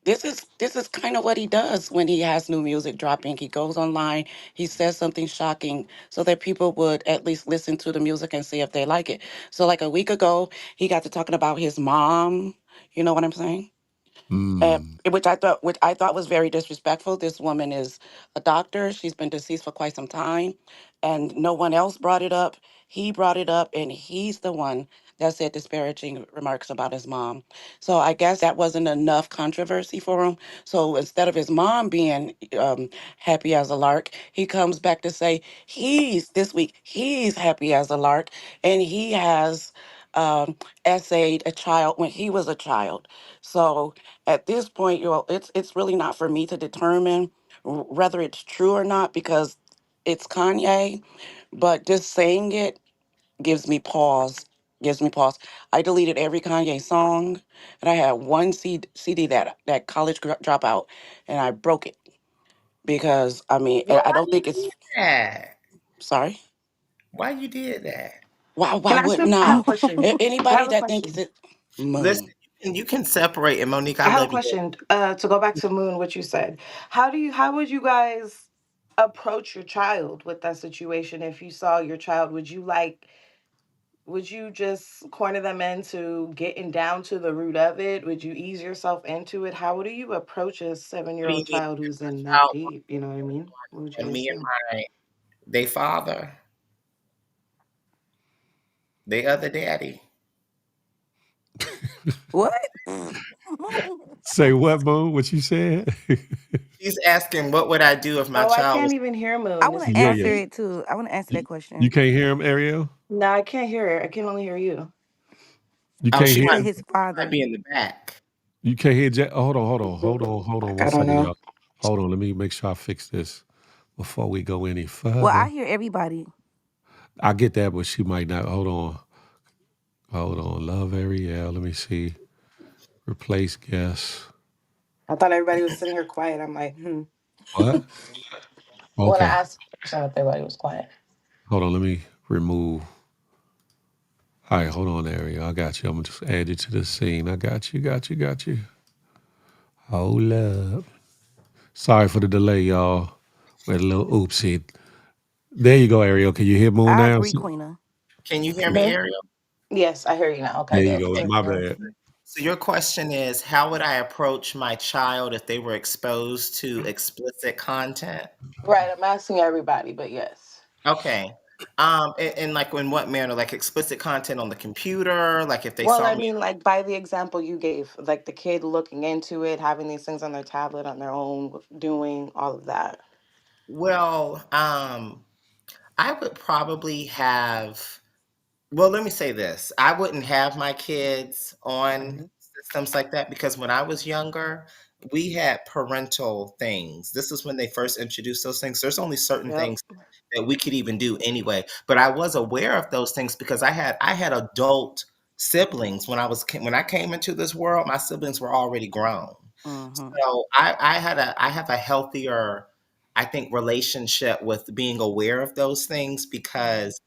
this is kind of what he does when he has new music dropping. He goes online, he says something shocking so that people would at least listen to the music and see if they like it. So like a week ago, he got to talking about his mom. You know what I'm saying? Mm. Which I thought was very disrespectful. This woman is a doctor. She's been deceased for quite some time, and no one else brought it up. He brought it up, and he's the one that said disparaging remarks about his mom. So I guess that wasn't enough controversy for him. So instead of his mom being happy as a lark, he comes back to say he's happy as a lark, and he has essayed a child when he was a child. So at this point, it's really not for me to determine whether it's true or not because it's Kanye. But just saying it gives me pause. Gives me pause. I deleted every Kanye song, and I had one CD that college dropout, and I broke it because I mean Well, I why don't you think it's did that? sorry. Why you did that? Why Can I ask wouldn't you? I have a I? question. I Anybody have a that thinks question. it, Listen, Moon. you can separate. And Monique, I I have a love you, baby. question. To go back to Moon, what you said. How would you guys approach your child with that situation? If you saw your child, would you just corner them into getting down to the root of it? Would you ease yourself into it? How do you approach a What do you 7-year-old mean? child If who's my in that child deep? You know what I mean? What would you and guys me and do? my they father, they other daddy. What? Say what, Mo? What you said? She's asking, what would I do if my Oh, I child can't was even hear I Moon. want Is to he Yeah, answer yeah. talking? it too. I want to answer that You question. can't hear him, Ariel? No, I can't hear it. I can only hear you. You Oh, can't she She hear said him? his might father. be in the back. You can't hear Jack? Hold on I one don't second, know. y'all. Hold on. Let me make sure I fix this before we go any Well, I further. hear everybody. I get that, but she might not. Hold on. Hold on. Love Ariel. Let me see. Replace guest. I thought everybody was sitting here quiet. I'm like, What? When I Okay. asked, so everybody was quiet. Hold on. Let me remove. All right. Hold on, Ariel. I got you. I'm going to just add you to the scene. I got you. Got you. Got you. Hold up. Sorry for the delay, y'all. We had a little oopsie. There you go, Ariel. Can you hear Moon I now? agree, Queena. Can you hear me, Me? Ariel? Yes, I hear you now. Okay, There you good. go. Thank My you. bad. So your question is, how would I approach my child if they were exposed to explicit content? Right, I'm asking everybody, but yes. Okay. And like in what manner? Like explicit content on the computer? Like if they Well, saw I me? mean, like by the example you gave, like the kid looking into it, having these things on their tablet on their own, doing all of that. Well, I would probably have. Well, let me say this. I wouldn't have my kids on Mhm. systems like that because when I was younger, we had parental things. This is when they first introduced those things. There's only certain Yep. things that we could even do anyway. But I was aware of those things because I had adult siblings when I came into this world. My siblings were already grown, Mm-hmm. so I have a healthier, I think, relationship with being aware of those things because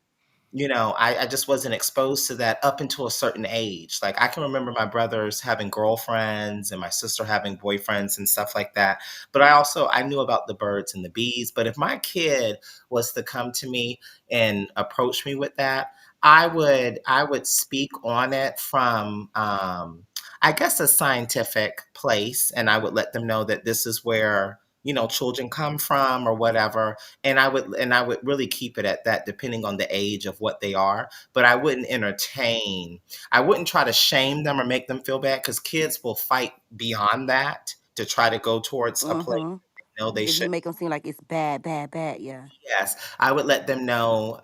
I just wasn't exposed to that up until a certain age. Like I can remember my brothers having girlfriends and my sister having boyfriends and stuff like that. But I knew about the birds and the bees. But if my kid was to come to me and approach me with that, I would speak on it from I guess a scientific place, and I would let them know that this is where children come from or whatever, and I would really keep it at that depending on the age of what they are, but I wouldn't try to shame them or make them feel bad because kids will fight beyond that to try to go towards a place Mm-hmm. they know they If you should. make them seem like it's bad, bad, bad, yeah. Yes, I would let them know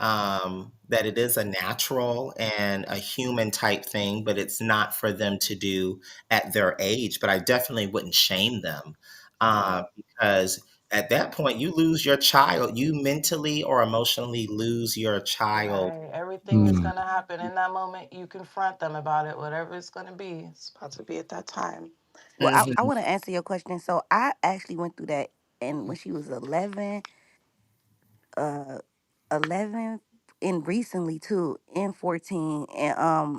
that it is a natural and a human type thing, but it's not for them to do at their age. But I definitely wouldn't shame them because at that point, you lose your child. You mentally or emotionally lose your child. Right. Everything is Mm. gonna happen in that moment. You confront them about it, whatever it's gonna be. It's about to be at that time. Well, I Mhm. want to answer your question. So I actually went through that, and when she was uh, 11, and recently too, and 14, and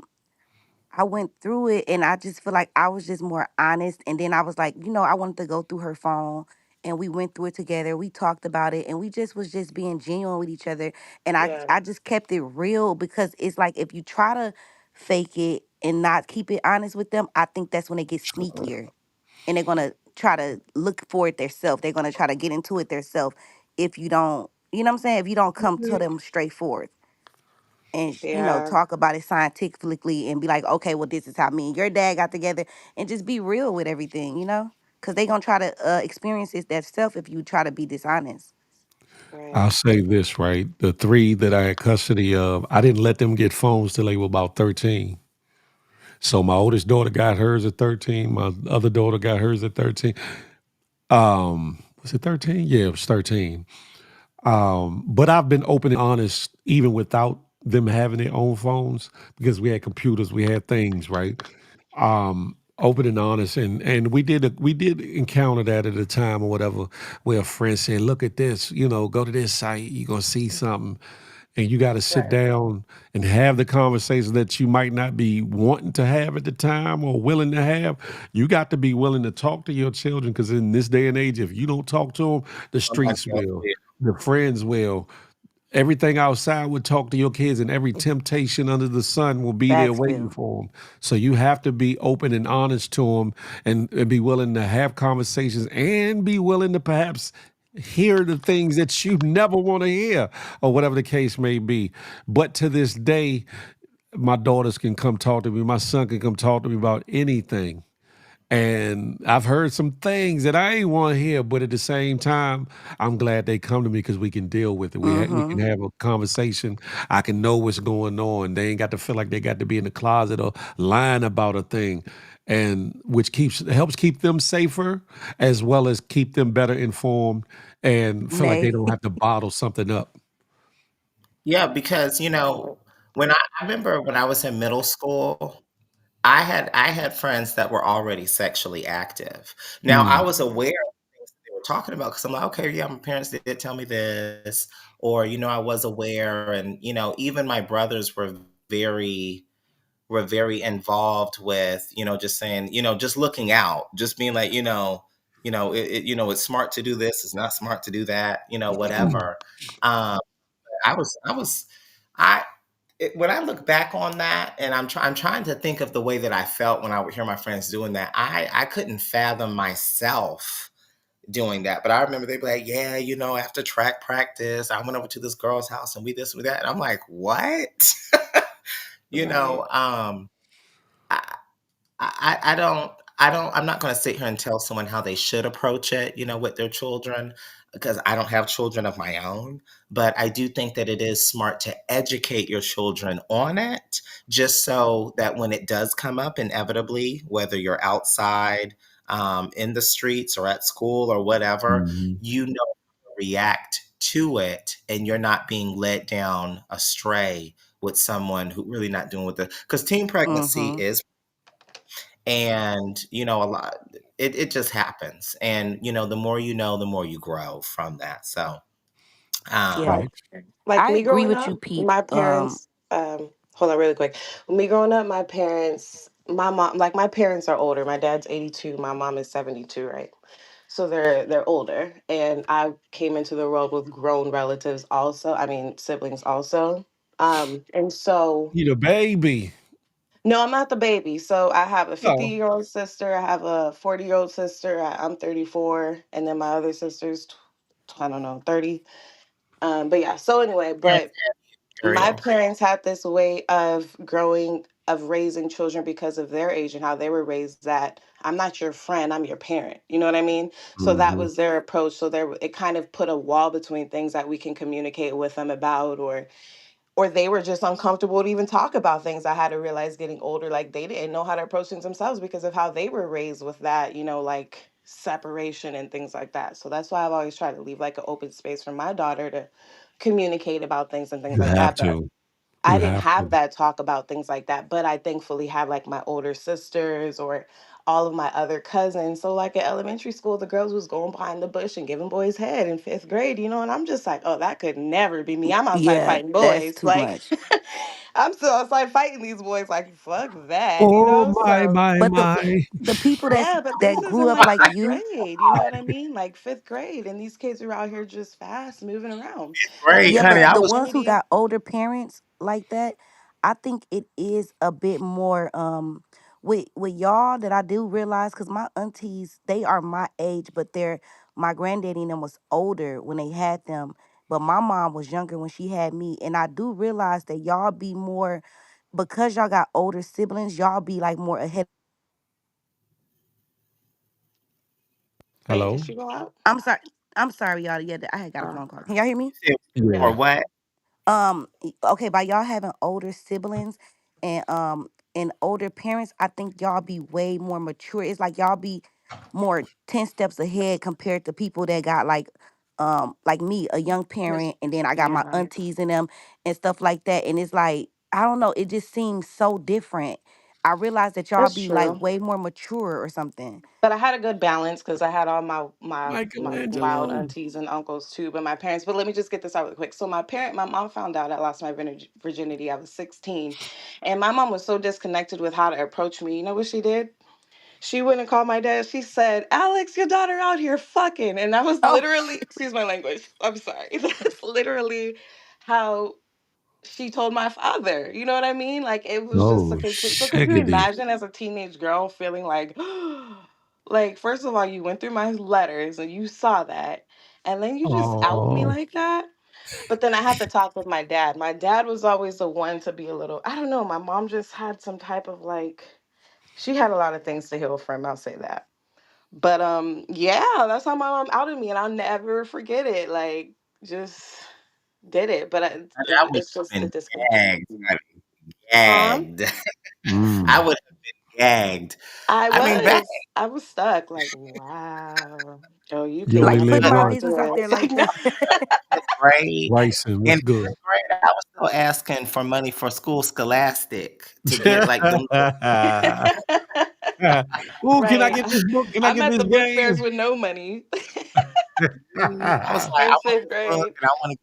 I went through it, and I just feel like I was just more honest. And then I was like, I wanted to go through her phone, and we went through it together. We talked about it, and we just was just being genuine with each other. And Yeah. I just kept it real because it's like if you try to fake it and not keep it honest with them, I think that's when it gets sneakier, and they're gonna try to look for it themselves. They're gonna try to get into it themselves if you don't. You know what I'm saying? If you don't come to them straightforward and Yeah. talk about it scientifically and be like, okay, well, this is how me and your dad got together, and just be real with everything, because they gonna try to experience it themselves if you try to be dishonest. Right. I'll say this, right? The three that I had custody of, I didn't let them get phones till they were about 13. So my oldest daughter got hers at 13. My other daughter got hers at 13. Was it 13? Yeah, it was 13. But I've been open and honest even without them having their own phones because we had computers, we had things, right? Open and honest, and we did encounter that at a time or whatever where a friend said, "Look at this, go to this site, you're gonna see something." and you got to sit Right. down and have the conversations that you might not be wanting to have at the time or willing to have. You got to be willing to talk to your children because in this day and age, if you don't talk to them, the I'm not streets will, guilty. the friends will. Everything outside would talk to your kids, and every temptation under the sun will be there Facts, waiting Bill. for them. So you have to be open and honest to them, and be willing to have conversations, and be willing to perhaps hear the things that you never want to hear, or whatever the case may be. But to this day, my daughters can come talk to me. My son can come talk to me about anything. And I've heard some things that I ain't want to hear, but at the same time, I'm glad they come to me because we can deal with it. We can Mm-hmm. have a conversation. I can know what's going on. They ain't got to feel like they got to be in the closet or lying about a thing, and which keeps helps keep them safer as well as keep them better informed and feel like they Nay. don't have to bottle something up. Yeah, because when I remember when I was in middle school, I had friends that were already sexually active. Now I Mm. was aware of things that they were talking about because I'm like, okay, yeah, my parents did tell me this, or I was aware, and even my brothers were very involved with just saying just looking out, just being like it's smart to do this, it's not smart to do that, whatever. Um, I was I when I look back on that, and I'm trying to think of the way that I felt when I would hear my friends doing that. I couldn't fathom myself doing that. But I remember they'd be like, yeah, after track practice, I went over to this girl's house and we this, we that. And I'm like, what? you Right. know, um, I, I'm not going to sit here and tell someone how they should approach it, with their children, because I don't have children of my own. But I do think that it is smart to educate your children on it, just so that when it does come up, inevitably, whether you're outside, in the streets or at school or whatever, Mhm. how to react to it, and you're not being led down astray with someone who really not doing what the because teen pregnancy Mm-hmm. is, and a lot, it just happens, and the more the more you grow from that. So Yeah. um Like, Right. like I me agree growing with you, up, Pete. my parents, hold on really quick. Me growing up, my parents, my mom, like my parents are older. My dad's 82, my mom is 72, right? So they're older. And I came into the world with grown relatives also. I mean, siblings also. And so You the baby. no, I'm not the baby. So I have a Oh. 50-year-old sister, I have a 40-year-old sister, I'm 34, and then my other sister's I don't know, 30. But yeah, so anyway, but my Ariel. parents had this way of raising children because of their age and how they were raised, that I'm not your friend, I'm your parent. You know what I mean? So that Mhm. was their approach. So it kind of put a wall between things that we can communicate with them about, or they were just uncomfortable to even talk about things. I had to realize getting older, like they didn't know how to approach things themselves because of how they were raised with that, like separation and things like that. So that's why I've always tried to leave like an open space for my daughter to communicate about things and things You like have that. But to. I You didn't have have to. that talk about things like that, but I thankfully have like my older sisters or all of my other cousins. So like in elementary school, the girls was going behind the bush and giving boys head in fifth grade, and I'm just like, oh, that could never be me. I'm outside Yeah, fighting that's boys. too Like much. I'm still outside fighting these boys. Like fuck that, Oh my, So my, But my. the people yeah, but this that is grew in up like like fifth you, grade. You know what I mean? Like fifth grade, and these kids are out here just fast moving around. I Great, think yeah, the honey. but I the was ones who masculinity. got older parents like that, I think it is a bit more with y'all that I do realize because my aunties, they are my age, but my granddaddy and them was older when they had them. But my mom was younger when she had me. And I do realize that y'all be more because y'all got older siblings, y'all be like more ahead. Wait, did Hello? she go out? I'm sorry. I'm sorry, y'all. Yeah, I had got a Oh, phone call. Can y'all hear me? saying, or Yeah. what? Okay, by y'all having older siblings and older parents, I think y'all be way more mature. It's like y'all be more 10 steps ahead compared to people that got like me, a young parent, and then I got you're my right. aunties and them and stuff like that. And it's like, I don't know, it just seems so different. I realized that y'all That's be like true. way more mature or something. But I had a good balance because I had all my wild Michelangelo. aunties and uncles too, but my parents. But let me just get this out really quick. So my mom found out I lost my virginity. I was 16, and my mom was so disconnected with how to approach me. You know what she did? She wouldn't call my dad. She said, "Alex, your daughter out here fucking," and that was Oh, literally, excuse my language. I'm sorry. That's literally how she told my father. You know what I mean? Like it was just a Oh, complete. So could you shiggity. imagine as a teenage girl feeling like, like first of all, you went through my letters and you saw that, and then you just out me Oh, like that. But then I had to talk with my dad. My dad was always the one to be a little. I don't know. My mom just had some type of like. She had a lot of things to heal from. I'll say that. But yeah, that's how my mom outed me, and I'll never forget it. Like just did it, but I would it's just have the been disconnect. gagged, honey, Huh? gagged. I mm. would have been gagged. I I mean, back was. I was stuck. Like, wow. Oh, you You couldn't only like live putting never my talk once. to business out us. there like No. that. fifth grade. Bryson, In what's good? fifth grade, I was still asking for money for school scholastic to get like them little. Ooh, can I Right. get this book? Can I I'm get at this the book game? fairs with no money I was like, in I want fifth this book grade. and I want to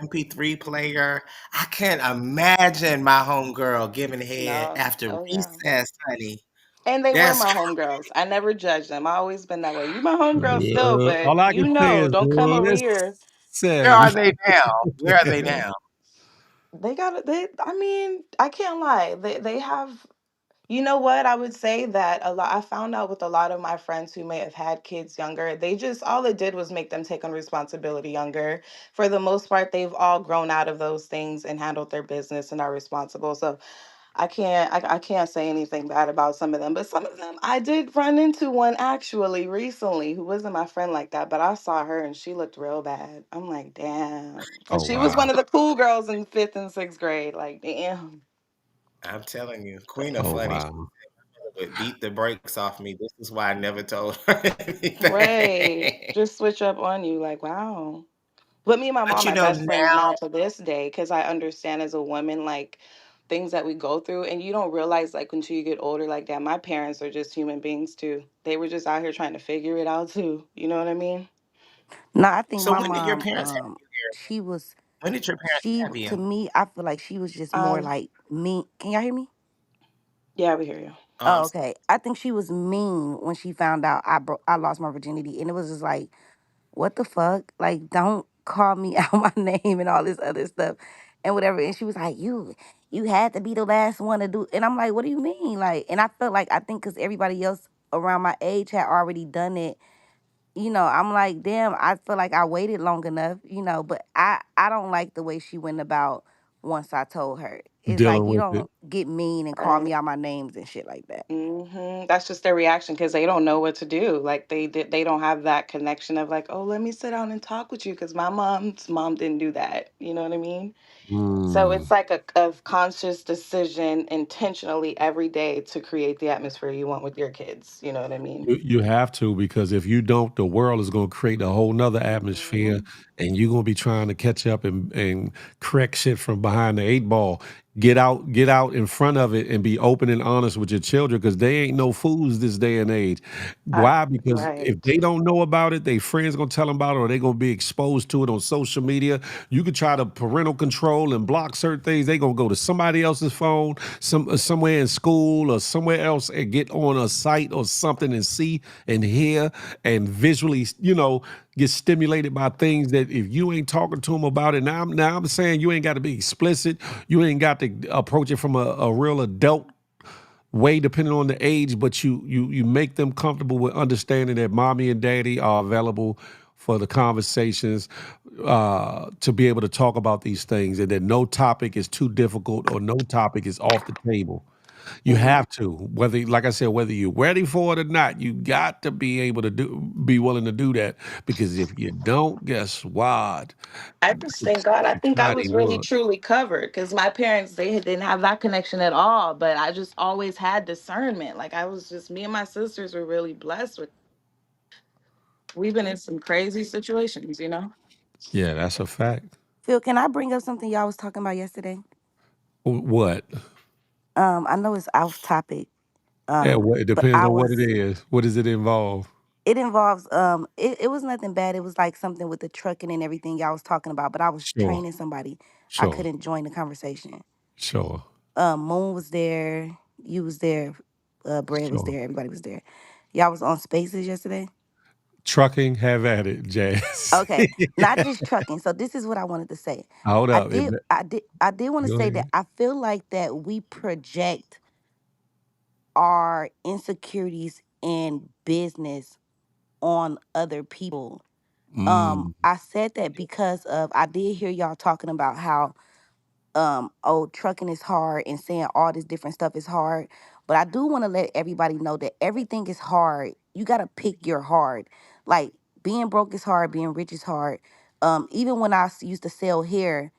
get this MP3 player. I can't imagine my homegirl giving head No. after Oh, yeah. recess, honey. And they were That's my homegirls. I never judged them. I always been that way. You my homegirl still, but All I can you say know, is, don't come over here. where listen. are they now? Where are they now? They got it. I mean, I can't lie. They have. You know what? I would say that a lot. I found out with a lot of my friends who may have had kids younger, they just all it did was make them take on responsibility younger. For the most part, they've all grown out of those things and handled their business and are responsible. So I can't say anything bad about some of them, but some of them I did run into one actually recently who wasn't my friend like that, but I saw her and she looked real bad. I'm like, damn. And Oh she was wow. one of the cool girls in fifth and sixth grade. Like, damn. I'm telling you, Queen of Oh Funny wow. would beat the brakes off me. This is why I never told her Right. anything. Just switch up on you. Like, wow. But me and my But mom you are know, best friends now, now to this day because I understand as a woman, like things that we go through. And you don't realize, like, until you get older, like, that my parents are just human beings too. They were just out here trying to figure it out too. You know what I mean? No, I think so my when did your mom, parents have you here? she was When did your parents she have to you? me, I feel like she was just more Um, like mean. Can y'all hear me? yeah, we hear you. Oh, I'm okay. I think she was mean when she found out I lost my virginity, and it was just like, what the fuck? Like, don't call me out my name and all this other stuff and whatever. And she was like, you had to be the last one to do. And I'm like, what do you mean? Like, and I felt like I think because everybody else around my age had already done it. I'm like, damn, I feel like I waited long enough, but I don't like the way she went about once I told her. It's like Dealing you with it. don't get mean and call Right. me out my names and shit like that. That's just their reaction because they don't know what to do. Like they don't have that connection of like, oh, let me sit down and talk with you because my mom's mom didn't do that. You know what I mean? So Mm. it's like a conscious decision intentionally every day to create the atmosphere you want with your kids. You know what I mean? You have to, because if you don't, the world is going to create a whole nother atmosphere, Mhm. and you're going to be trying to catch up and correct shit from behind the eight ball. Get out in front of it and be open and honest with your children, because they ain't no fools this day and age. Why? Because if Right. they don't know about it, they friends gonna tell them about it, or they gonna be exposed to it on social media. You could try to parental control and block certain things. They gonna go to somebody else's phone, somewhere in school or somewhere else, and get on a site or something and see and hear and visually, get stimulated by things that if you ain't talking to them about it. Now I'm saying you ain't got to be explicit. You ain't got to approach it from a real adult way, depending on the age, but you make them comfortable with understanding that mommy and daddy are available for the conversations, to be able to talk about these things, and that no topic is too difficult or no topic is off the table. You Mhm. have to, whether, like I said, whether you're ready for it or not, you got to be able to be willing to do that, because if you don't, guess what? I just thank God. I think I Society was really will. truly covered because my parents didn't have that connection at all. But I just always had discernment. Like I was just me and my sisters were really blessed with. We've been in some crazy situations, you know. Yeah, that's a fact. Phil, can I bring up something y'all was talking about yesterday? What? I know it's off topic, Yeah, well, it But depends I on what it was is. What does it involve? it involves it was nothing bad. It was like something with the trucking and everything y'all was talking about, but I was Sure, training somebody. I sure, couldn't join the conversation. sure, Moon was there, you was there, Brad was sure. there, everybody was there. Y'all was on spaces yesterday? Trucking, have at it, Jazz. Okay. Not just trucking. So this is what I wanted to say. Hold I up. did I did I did want to Go say that ahead. I feel like that we project our insecurities in business on other people. Mm, I said that because of I did hear y'all talking about how oh, trucking is hard and saying all this different stuff is hard. But I do want to let everybody know that everything is hard. You got to pick your hard. Like being broke is hard, being rich is hard. Even when used to sell hair,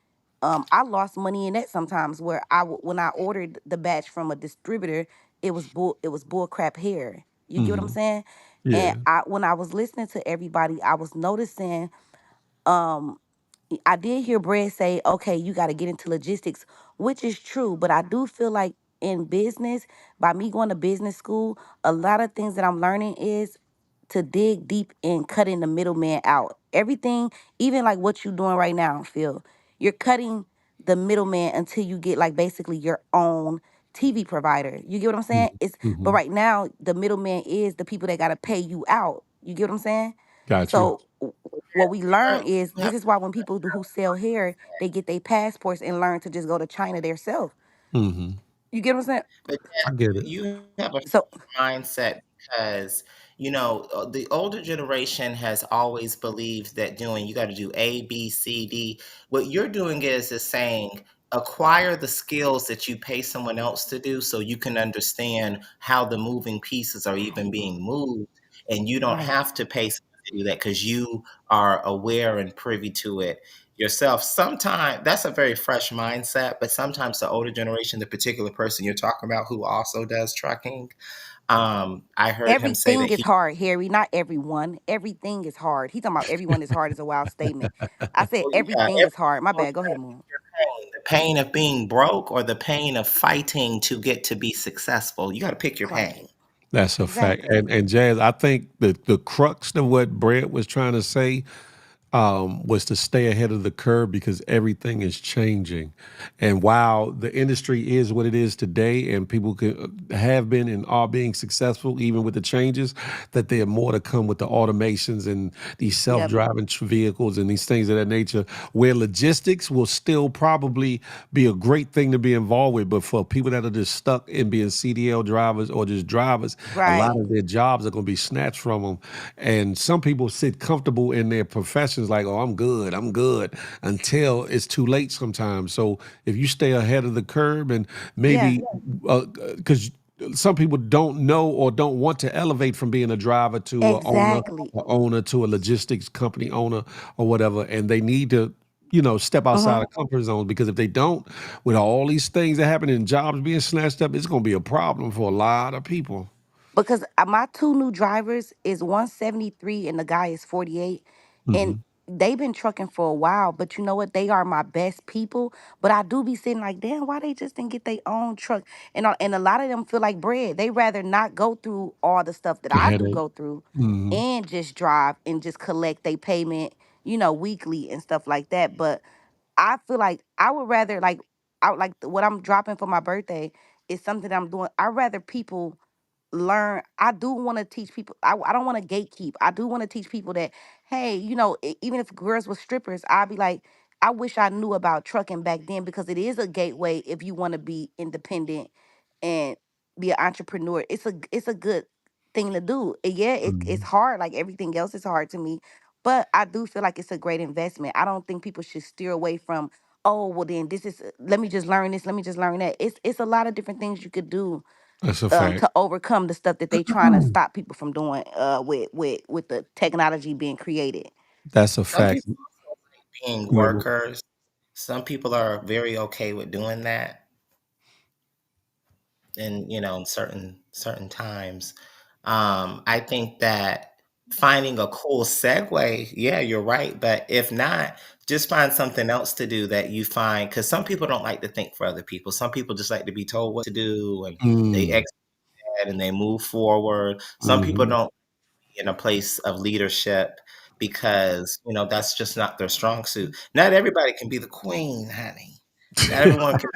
I lost money in that sometimes where when I ordered the batch from a distributor, it was bull crap hair. You get what I'm hmm. saying? And Yeah. when I was listening to everybody, I was noticing um I did hear Brad say, okay, you got to get into logistics, which is true. But I do feel like in business, by me going to business school, a lot of things that I'm learning is to dig deep and cutting the middleman out. Everything, even like what you're doing right now, Phil, you're cutting the middleman until you get like basically your own TV provider. You get what I'm saying? But Mm-hmm. right now, the middleman is the people that got to pay you out. You get what I'm saying? Got you. So what we learn is You have this is why when people who sell hair, they get their passports and learn to just go to China themselves. Hmm. You get what I'm saying? But I get it. you have a So mindset because the older generation has always believed that doing you got to do A, B, C, D. What you're doing is saying acquire the skills that you pay someone else to do, so you can understand how the moving pieces are even being moved, and you don't right. have to pay someone to do that because you are aware and privy to it yourself. Sometimes that's a very fresh mindset, but sometimes the older generation, the particular person you're talking about who also does trucking, I heard him say Everything that is he, hard, Harry. Not everyone. Everything is hard. He talking about everyone is hard is a wild statement. I said oh yeah, everything is hard. My bad. Go ahead, Moon. the pain of being broke or the pain of fighting to get to be successful. You got to pick your Right. pain. That's a fact. Exactly. And Jazz, I think the crux of what Brett was trying to say was to stay ahead of the curve because everything is changing. And while the industry is what it is today, and people have been and are being successful even with the changes, that there are more to come with the automations and these Yep. self-driving vehicles and these things of that nature, where logistics will still probably be a great thing to be involved with. But for people that are just stuck in being CDL drivers or just drivers, a lot Right. of their jobs are going to be snatched from them. And some people sit comfortable in their professions like, oh, I'm good, until it's too late sometimes. So if you stay ahead of the curve and Yeah. maybe, because some people don't know or don't want to elevate from being a driver to Exactly. a owner to a logistics company owner or whatever, and they need to step outside Mhm. of comfort zones because if they don't, with all these things that happen and jobs being snatched up, it's going to be a problem for a lot of people. Because my two new drivers is 173 and the guy is 48, and Hmm. they've been trucking for a while, but you know what, they are my best people. But I do be sitting like, damn, why they just didn't get their own truck? And a lot of them feel like bread, they rather not go through all the stuff that The I do headache. go through Hmm. and just drive and just collect their payment, weekly and stuff like that. But I feel like I would rather like what I'm dropping for my birthday is something that I'm doing. I'd rather people learn. I do want to teach people. I don't want to gatekeep. I do want to teach people that, hey, even if girls were strippers, I'd be like, I wish I knew about trucking back then because it is a gateway if you want to be independent and be an entrepreneur. It's a good thing to do. And yeah, it's Hmm. hard. Like everything else is hard to me, but I do feel like it's a great investment. I don't think people should steer away from. Oh well, then this is. Let me just learn this. Let me just learn that. It's a lot of different things you could do That's a fact. to overcome the stuff that they trying to stop people from doing with the technology being created. That's a Some fact. people being Go ahead, Mo. workers, some people are very okay with doing that in in certain times. I think that finding a cool segue, yeah, you're right. But if not, just find something else to do that you find because some people don't like to think for other people. Some people just like to be told what to do and they Mm. ahead and they move forward. Some people Mhm. don't be in a place of leadership because, that's just not their strong suit. Not everybody can be the queen, honey. Not everyone can.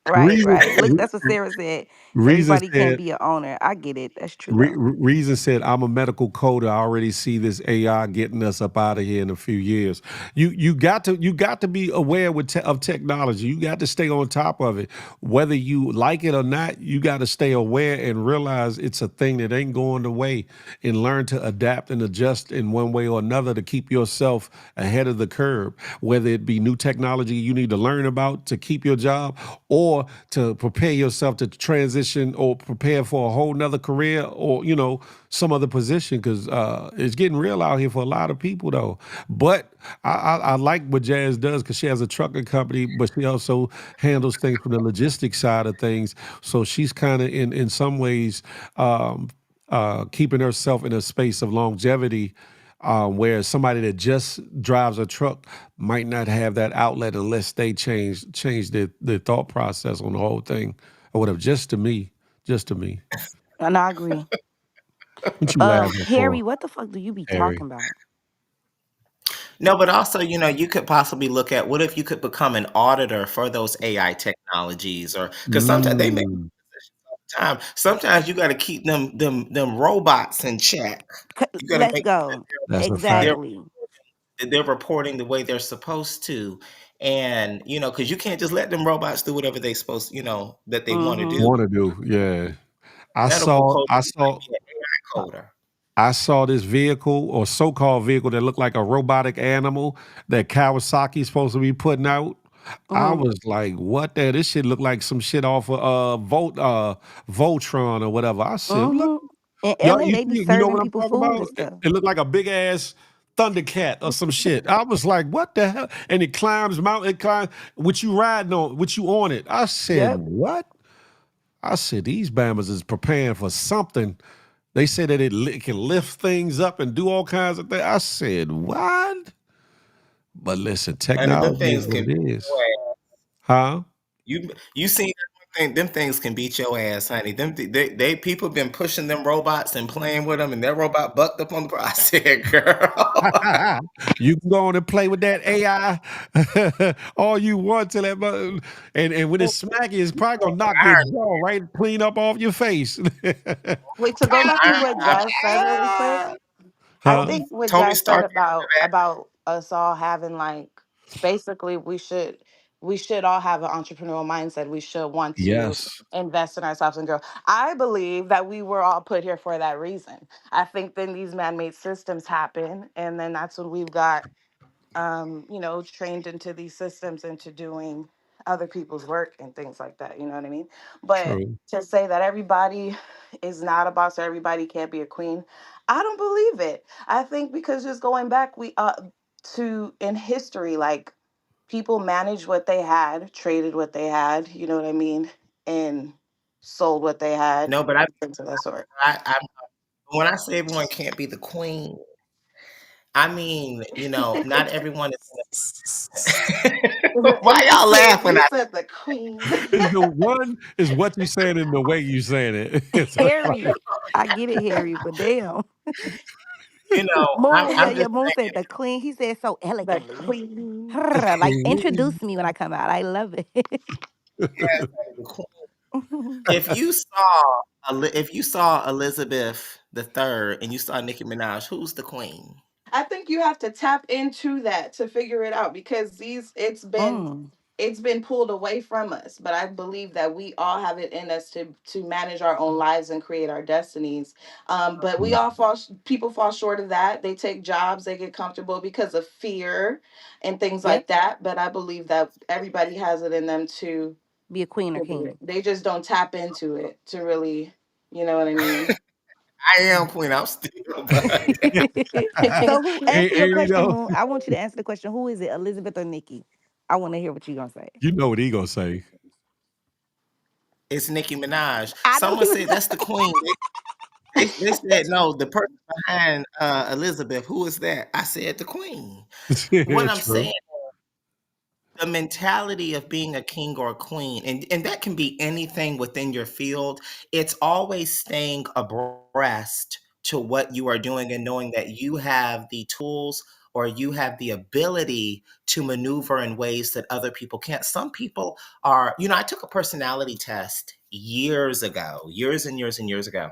Right, Reason right. Look, that's what Sarah said. Reason Everybody can't said be an owner. I get it. That's true though. Reason said, "I'm a medical coder. I already see this AI getting us up out of here in a few years." You got to be aware of technology. You got to stay on top of it, whether you like it or not. You got to stay aware and realize it's a thing that ain't going away, and learn to adapt and adjust in one way or another to keep yourself ahead of the curve. Whether it be new technology you need to learn about to keep your job, or to prepare yourself to transition or prepare for a whole nother career, or some other position, because it's getting real out here for a lot of people though. But I like what Jazz does, because she has a trucking company, but she also handles things from the logistics side of things. So she's kind of in some ways keeping herself in a space of longevity, where somebody that just drives a truck might not have that outlet unless they change their thought process on the whole thing or whatever. Just to me. And I agree. What you laughing Harry, for, what the fuck do you be Harry? talking about? No, but also, you could possibly look at what if you could become an auditor for those AI technologies, or because sometimes they make Mm, time. Sometimes you got to keep them robots in check. You got to Let's make sure go. that's a that fact. Exactly. they're reporting the way they're supposed to, and because you can't just let them robots do whatever they supposed, that they want to Mm-hmm. do. Want to do, yeah. I Medical saw code I might saw be an AI coder. I saw this vehicle, or so-called vehicle, that looked like a robotic animal that Kawasaki's supposed to be putting out. I Mm-hmm. was like, "What? This shit look like some shit off of Voltron or whatever." I said, "Look, Mm-hmm. In y'all, LA, they be you know serving what I'm people talking food about? and It, stuff. it looked like a big ass Thundercat or some shit." I was like, "What the hell?" And it climbs mountain, it climbs, what you riding on, what you on it. I said, Yep. "What?" I said, "These Bammers is preparing for something." They said that it can lift things up and do all kinds of things. I said, "What?" But listen, And them technology is things what can it beat is. your ass. Huh? You seen that thing? Them things can beat your ass, honey. They people been pushing them robots and playing with them, and that robot bucked up on the. I said, girl. You can go on and play with that AI all you want till and when it's smacky, it's probably gonna knock your Iron jaw right clean up off your face. Wait, to go back to Iron what Man. Jazz said really quick. I Huh? think what Tony Jazz said Stark. about us all having like basically we should all have an entrepreneurial mindset. We should want to Yes. invest in ourselves and grow. I believe that we were all put here for that reason. I think then these man-made systems happen, and then that's when we've got trained into these systems, into doing other people's work and things like that. You know what I mean? But True. to say that everybody is not a boss or everybody can't be a queen, I don't believe it. I think because just going back, we to in history, like people managed what they had, traded what they had. You know what I mean? And sold what they had, No, but things of that sort. I when I say everyone can't be the queen, I mean, not everyone is. Why You y'all said laughing you at? said the queen. Is the one is what you saying and the way you saying it. It's like, Harry. I get it, Harry, but damn. I'm, Moon, yeah, I'm yeah. just Moon saying. said the queen. He said so The elegantly. queen. the Like queen. introduce me when I come out. I love it. Yes, the queen. If you saw Elizabeth the Third and you saw Nicki Minaj, who's the queen? I think you have to tap into that to figure it out because these Mm. it's been pulled away from us. But I believe that we all have it in us to manage our own lives and create our destinies. But we all people fall short of that. They take jobs, they get comfortable because of fear and things Yep. like that. But I believe that everybody has it in them Be a queen or to do it. king. They just don't tap into it to really, you know what I mean? I am queen. I'm still, but So who answer your Ain't we question, though? Moon? I want you to answer the question. Who is it, Elizabeth or Nikki? I want to hear what you're gonna say. You know what he gonna say. it's Nicki Minaj. I know Someone he was said that's the queen. They said no. The person behind Elizabeth, who is that? I said the queen. What I'm True. saying, the mentality of being a king or a queen, and that can be anything within your field. It's always staying abreast to what you are doing and knowing that you have the tools or you have the ability to maneuver in ways that other people can't. Some people are, I took a personality test years ago, years and years and years ago,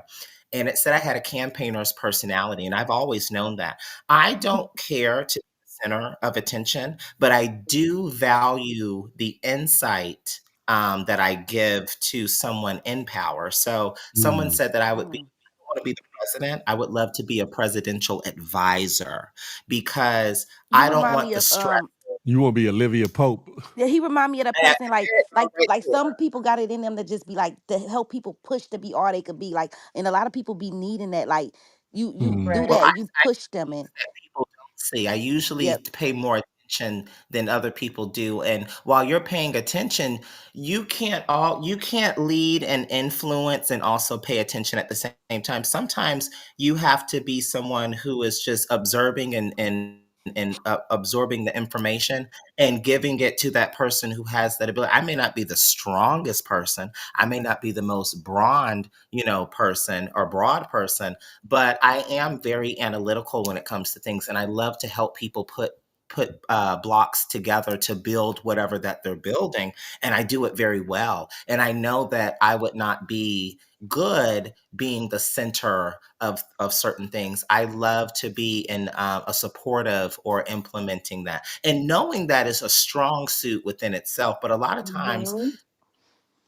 and it said I had a campaigner's personality, and I've always known that. I don't care to center of attention, but I do value the insight that I give to someone in power. So someone Mm. said that I would be Mm. want to be the president. I would love to be a presidential advisor because You I don't remind want me the of stress. You want to be Olivia Pope? yeah, he remind me of the Yeah, person like go like right like there. some people got it in them to just be like to help people push to be all they could be like, and a lot of people be needing that like you Mm. do Well, that and you push them and that people don't see. I usually yep. pay more attention than other people do. And while you're paying attention, you can't lead and influence and also pay attention at the same time. Sometimes you have to be someone who is just observing and absorbing the information and giving it to that person who has that ability. I may not be the strongest person. I may not be the most brawned, person or broad person, but I am very analytical when it comes to things, and I love to help people put blocks together to build whatever that they're building, and I do it very well. And I know that I would not be good being the center of certain things. I love to be in a supportive or implementing that, and knowing that is a strong suit within itself. But a lot of times Mhm.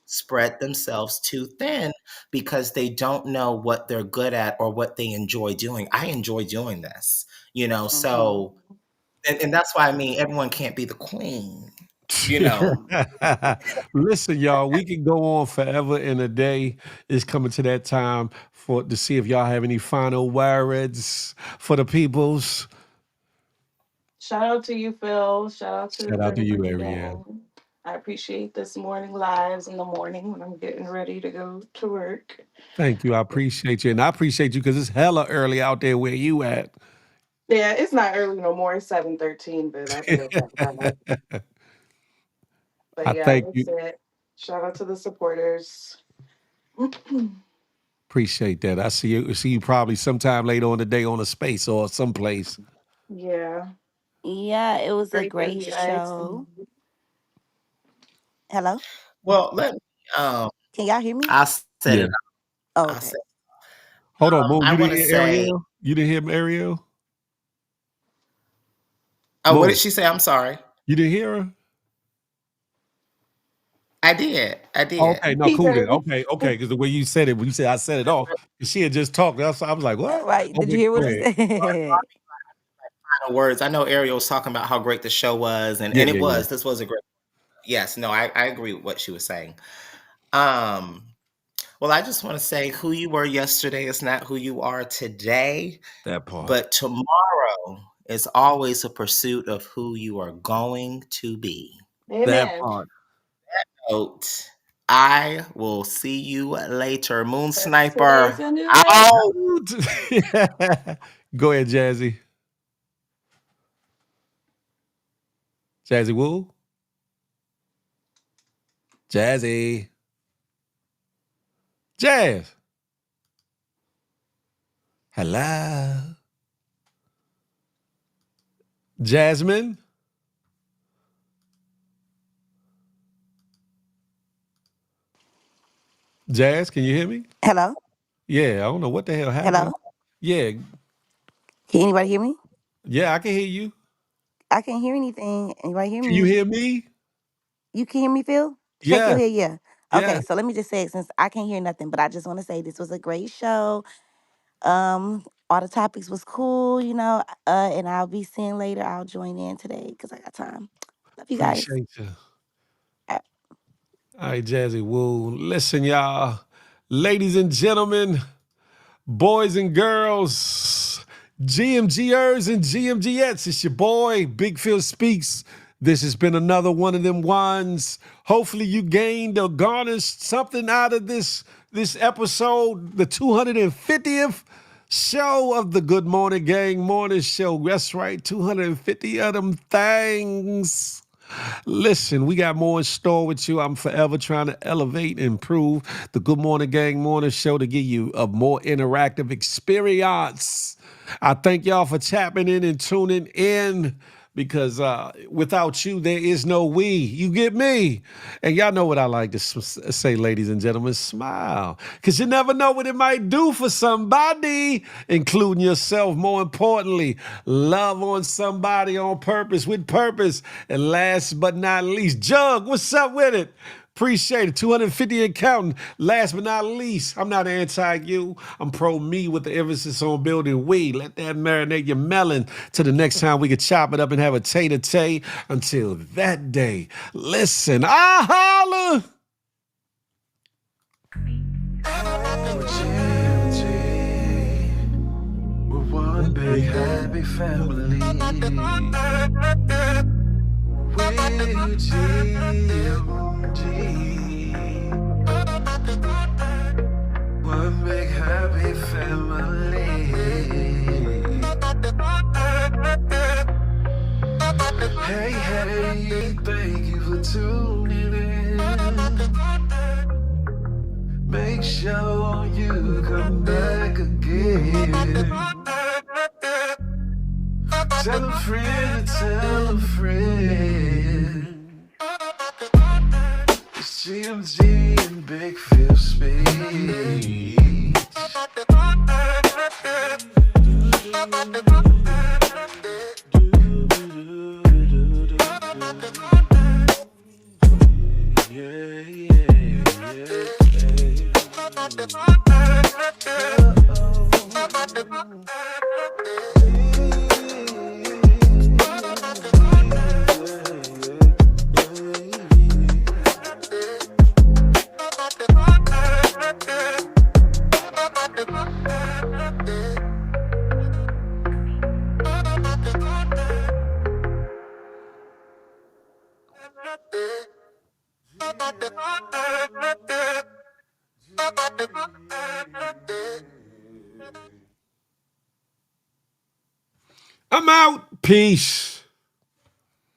spread themselves too thin because they don't know what they're good at or what they enjoy doing. I enjoy doing this, Mhm. so and that's why I mean everyone can't be the queen, you know. Listen, y'all, we can go on forever and a day. It's coming to that time for to see if y'all have any final words for the peoples. Shout out to you, Phil. Shout out to Shout out to you, everybody, Ariel. gang. I appreciate this morning lives in the morning when I'm getting ready to go to work. Thank you. I appreciate you. And I appreciate you because it's hella early out there where you at. Yeah, it's not early no more. It's 7:13, but I'll be up at 5. But I yeah, thank that's you. it. Shout out to the supporters. Appreciate that. I see you probably sometime later on the day on a space or someplace. Yeah. Yeah, it was a Great that great you asked me. show. Hello? Well, let me um Can y'all hear me? I said Yeah. it. Oh, I okay. said Hold on, Moon. I You want didn't to hear say, Ariel? You didn't hear Ariel? oh, what did Moon. she say? I'm sorry. You didn't hear her? I did. I did. Okay, no, He cool then. heard me. Okay, because the way you said it, when you said I set it off, 'cause she had just talked. I was like, All what? right. Did you Okay, hear go what I ahead. said? Final words. I know Ariel was talking about how great the show was, and Yeah, and it yeah, yeah. was. This was a great. Yes, no, I agree with what she was saying. Um, well, I just want to say who you were yesterday is not who you are today, That part. but tomorrow is always a pursuit of who you are going to be. That Amen. part. Note, I will see you later. Moon Today's Sniper a new day. out. Go ahead, Jazzy. Jazzy Woo. Jazzy. Jazz. Hello. Jasmine. Jazz, can you hear me? Hello? Yeah, I don't know what the hell happened. Hello? Yeah, Can anybody hear me? yeah, I can hear you. I can't hear anything. Anybody hear Can you me? hear me? You can hear me, Phil? Shake your Yes, head, yeah. Okay, yes. so let me just say it since I can't hear nothing, but I just want to say this was a great show. All the topics was cool, and I'll be seeing later. I'll join in today because I got time. Love you guys. Appreciate you. All right, Jazzy Woo. Listen, y'all. Ladies and gentlemen, boys and girls, GMGers and GMGettes, it's your boy, Big Phil Speaks. This has been another one of them ones. Hopefully you gained or garnished something out of this episode, the 250th show of the Good Morning Gang Morning Show. That's right, 250 of them things. Listen, we got more in store with you. I'm forever trying to elevate and improve the Good Morning Gang Morning Show to give you a more interactive experience. I thank y'all for tapping in and tuning in because without you, there is no we. You get me? And y'all know what I like to say, ladies and gentlemen, smile. Because you never know what it might do for somebody, including yourself. More importantly, love on somebody on purpose, with purpose. And last but not least, Jug, what's up with it? Appreciate it. 250 and counting. Last but not least, I'm not anti-you. I'm pro-me with the emphasis on building we. Let that marinate your melon till the next time we can chop it up and have a tay-to-tay. Until that day, listen, I holla. We're one big happy family. We're GMG. One big happy family. Hey, hey, thank you for tuning in. Make sure you come back again. Tell a friend, tell a friend. It's GMG and Big Phil speech. I'm out. Peace.